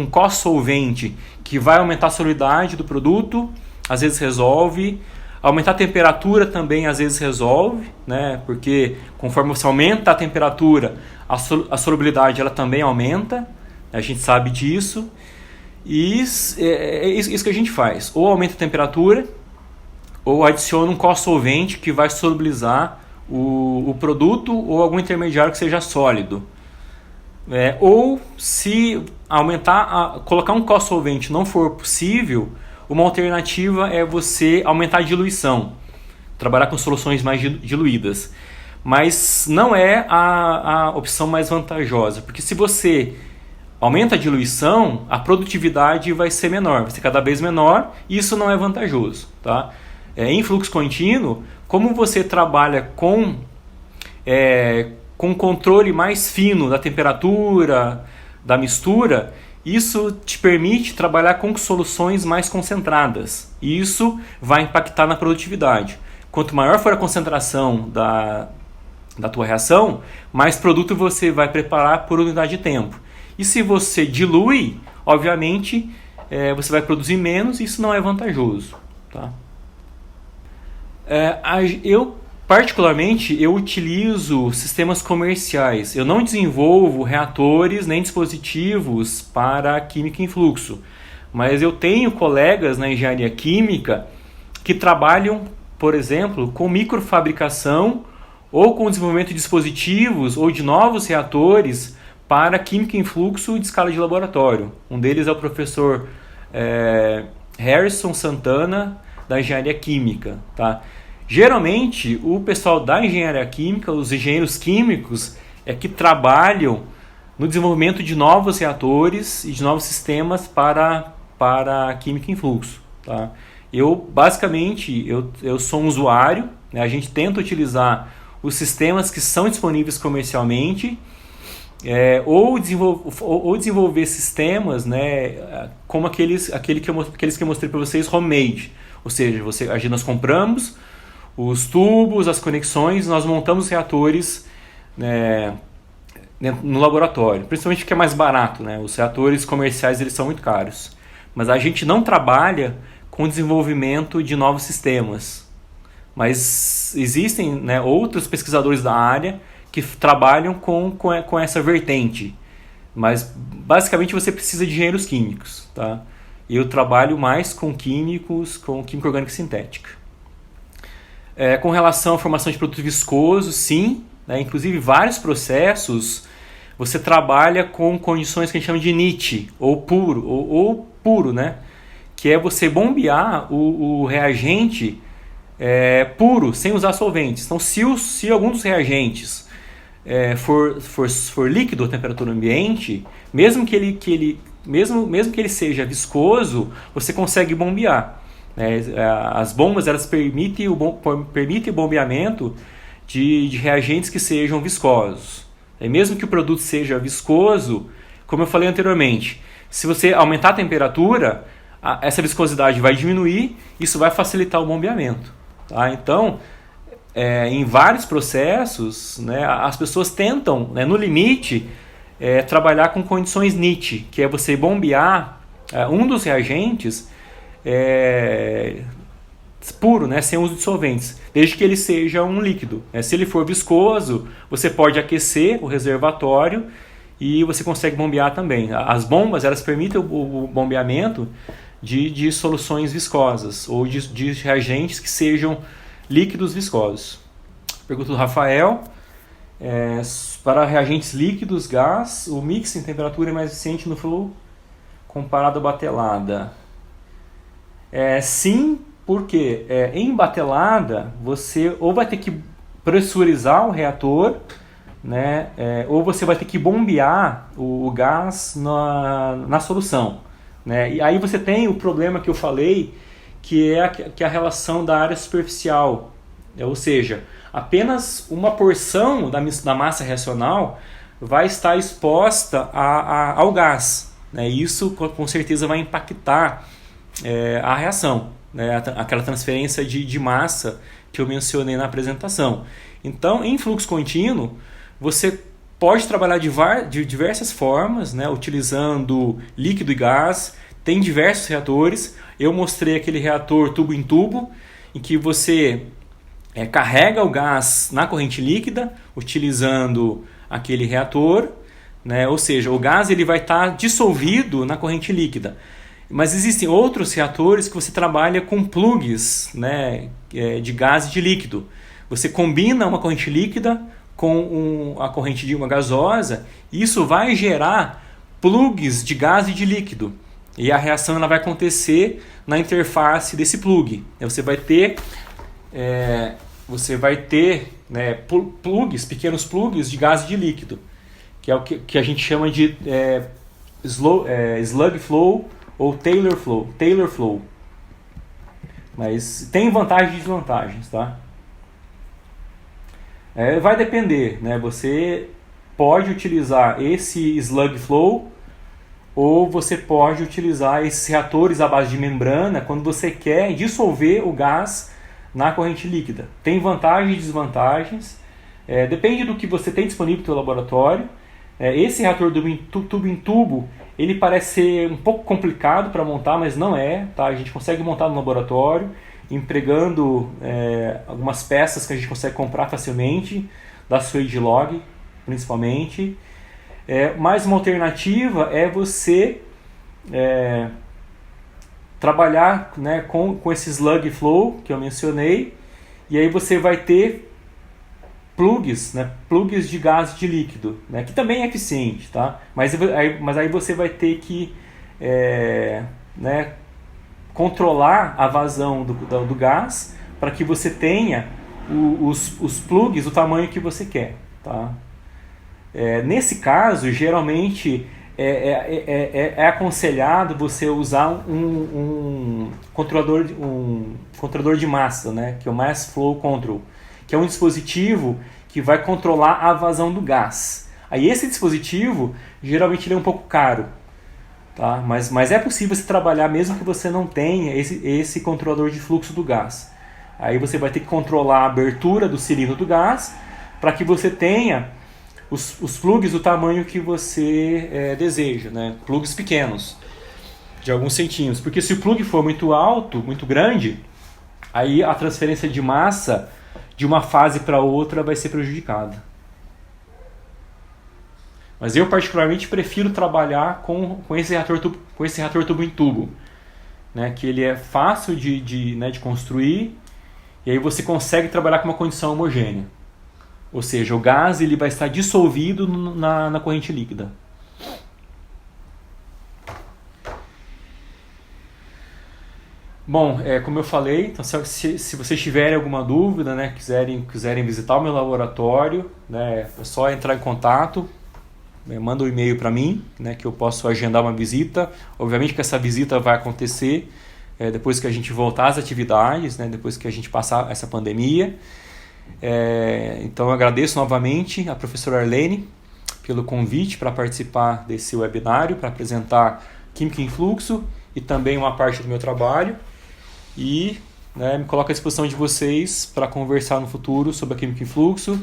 co-solvente que vai aumentar a solubilidade do produto, às vezes resolve. Aumentar a temperatura também às vezes resolve, né? Porque conforme você aumenta a temperatura, a solubilidade ela também aumenta, a gente sabe disso. E é isso que a gente faz. Ou aumenta a temperatura, ou adiciona um co-solvente que vai solubilizar o produto ou algum intermediário que seja sólido. Ou se colocar um co-solvente não for possível, uma alternativa é você aumentar a diluição, trabalhar com soluções mais diluídas. Mas não é a opção mais vantajosa, porque se você aumenta a diluição, a produtividade vai ser menor, vai ser cada vez menor, e isso não é vantajoso. Tá? Em fluxo contínuo, como você trabalha com controle mais fino da temperatura, da mistura, isso te permite trabalhar com soluções mais concentradas. E isso vai impactar na produtividade. Quanto maior for a concentração da tua reação, mais produto você vai preparar por unidade de tempo. E se você dilui, obviamente, você vai produzir menos e isso não é vantajoso. Tá? Particularmente, eu utilizo sistemas comerciais. Eu não desenvolvo reatores nem dispositivos para química em fluxo. Mas eu tenho colegas na engenharia química que trabalham, por exemplo, com microfabricação ou com desenvolvimento de dispositivos ou de novos reatores para química em fluxo de escala de laboratório. Um deles é o professor Harrison Santana, da engenharia química. Tá? Geralmente, o pessoal da engenharia química, os engenheiros químicos, que trabalham no desenvolvimento de novos reatores e de novos sistemas para a química em fluxo. Tá? Basicamente, eu sou um usuário, né? A gente tenta utilizar os sistemas que são disponíveis comercialmente, ou desenvolver sistemas, né, como aqueles que eu mostrei para vocês, homemade. Ou seja, nós compramos os tubos, as conexões, nós montamos reatores, né, no laboratório, principalmente porque é mais barato, né? Os reatores comerciais eles são muito caros, mas a gente não trabalha com o desenvolvimento de novos sistemas, mas existem, né, outros pesquisadores da área que trabalham com essa vertente, mas basicamente você precisa de engenheiros químicos, tá? Eu trabalho mais com químicos, com química orgânica sintética. Com relação à formação de produto viscoso, sim, né? Inclusive vários processos você trabalha com condições que a gente chama de NIT, ou puro, né? Que é você bombear o reagente puro, sem usar solventes. Então, se algum dos reagentes for líquido a temperatura ambiente, mesmo que ele seja viscoso, você consegue bombear. As bombas elas permitem o bombeamento de reagentes que sejam viscosos. E mesmo que o produto seja viscoso, como eu falei anteriormente, se você aumentar a temperatura, essa viscosidade vai diminuir, isso vai facilitar o bombeamento. Tá? Então, em vários processos, né, as pessoas tentam, né, no limite, trabalhar com condições NIT, que é você bombear um dos reagentes puro, né, sem uso de solventes, desde que ele seja um líquido. Se ele for viscoso, você pode aquecer o reservatório e você consegue bombear também. As bombas, elas permitem o bombeamento de soluções viscosas ou de reagentes que sejam líquidos viscosos. Pergunta do Rafael. Para reagentes líquidos, gás, o mix em temperatura é mais eficiente no flow comparado à batelada? Sim, porque em batelada você ou vai ter que pressurizar o reator, né, ou você vai ter que bombear o gás na solução. Né? E aí você tem o problema que eu falei, que é a relação da área superficial. Ou seja, apenas uma porção da massa reacional vai estar exposta ao gás. Né? Isso com certeza vai impactar a reação, né? Aquela transferência de massa que eu mencionei na apresentação. Então, em fluxo contínuo, você pode trabalhar de diversas formas, né? Utilizando líquido e gás. Tem diversos reatores. Eu mostrei aquele reator tubo em tubo, em que você carrega o gás na corrente líquida, utilizando aquele reator, né? Ou seja, o gás ele vai estar dissolvido na corrente líquida. Mas existem outros reatores que você trabalha com plugs, né, de gás e de líquido. Você combina uma corrente líquida com a corrente de uma gasosa, e isso vai gerar plugs de gás e de líquido. E a reação ela vai acontecer na interface desse plug. Você vai ter né, pequenos plugs de gás e de líquido, que é o que a gente chama de slug flow ou Taylor flow. Mas tem vantagens e desvantagens, tá? Vai depender, né? Você pode utilizar esse slug flow ou você pode utilizar esses reatores à base de membrana quando você quer dissolver o gás na corrente líquida. Tem vantagens e desvantagens. Depende do que você tem disponível no seu laboratório. Esse reator tubo em tubo, ele parece ser um pouco complicado para montar, mas não é. Tá? A gente consegue montar no laboratório, empregando algumas peças que a gente consegue comprar facilmente, da Swagelog principalmente. Mais uma alternativa é você trabalhar, né, com esse slug flow que eu mencionei, e aí você vai ter plugs, né, plugs de gás e de líquido, né, que também é eficiente, tá? Mas aí você vai ter que né, controlar a vazão do gás para que você tenha os plugs do tamanho que você quer, tá? Nesse caso, geralmente é aconselhado você usar um controlador de massa, né, que é o Mass Flow Control, que é um dispositivo que vai controlar a vazão do gás. Aí esse dispositivo, geralmente ele é um pouco caro, tá? Mas é possível você trabalhar mesmo que você não tenha esse controlador de fluxo do gás. Aí você vai ter que controlar a abertura do cilindro do gás para que você tenha os plugs do tamanho que você deseja, né? Plugs pequenos, de alguns centímetros. Porque se o plug for muito alto, muito grande, aí a transferência de massa de uma fase para outra vai ser prejudicada. Mas eu particularmente prefiro trabalhar com esse reator tubo em tubo, né? Que ele é fácil de construir, e aí você consegue trabalhar com uma condição homogênea. Ou seja, o gás ele vai estar dissolvido na corrente líquida. Bom, como eu falei, então, se vocês tiverem alguma dúvida, né, quiserem visitar o meu laboratório, né, é só entrar em contato, manda um e-mail para mim, né, que eu posso agendar uma visita. Obviamente que essa visita vai acontecer depois que a gente voltar às atividades, né, depois que a gente passar essa pandemia. Então eu agradeço novamente a professora Arlene pelo convite para participar desse webinário, para apresentar Química em Fluxo e também uma parte do meu trabalho. E me coloco à disposição de vocês para conversar no futuro sobre a Química em Fluxo.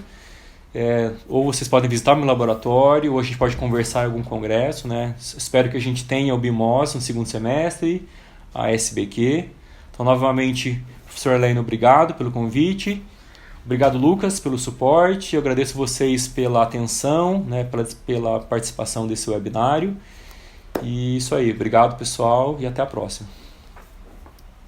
Ou vocês podem visitar meu laboratório, ou a gente pode conversar em algum congresso. Espero que a gente tenha o BIMOS no segundo semestre, a SBQ. Então, novamente, professor Heleno, obrigado pelo convite. Obrigado, Lucas, pelo suporte. Eu agradeço vocês pela atenção, pela participação desse webinário. E isso aí. Obrigado, pessoal, e até a próxima.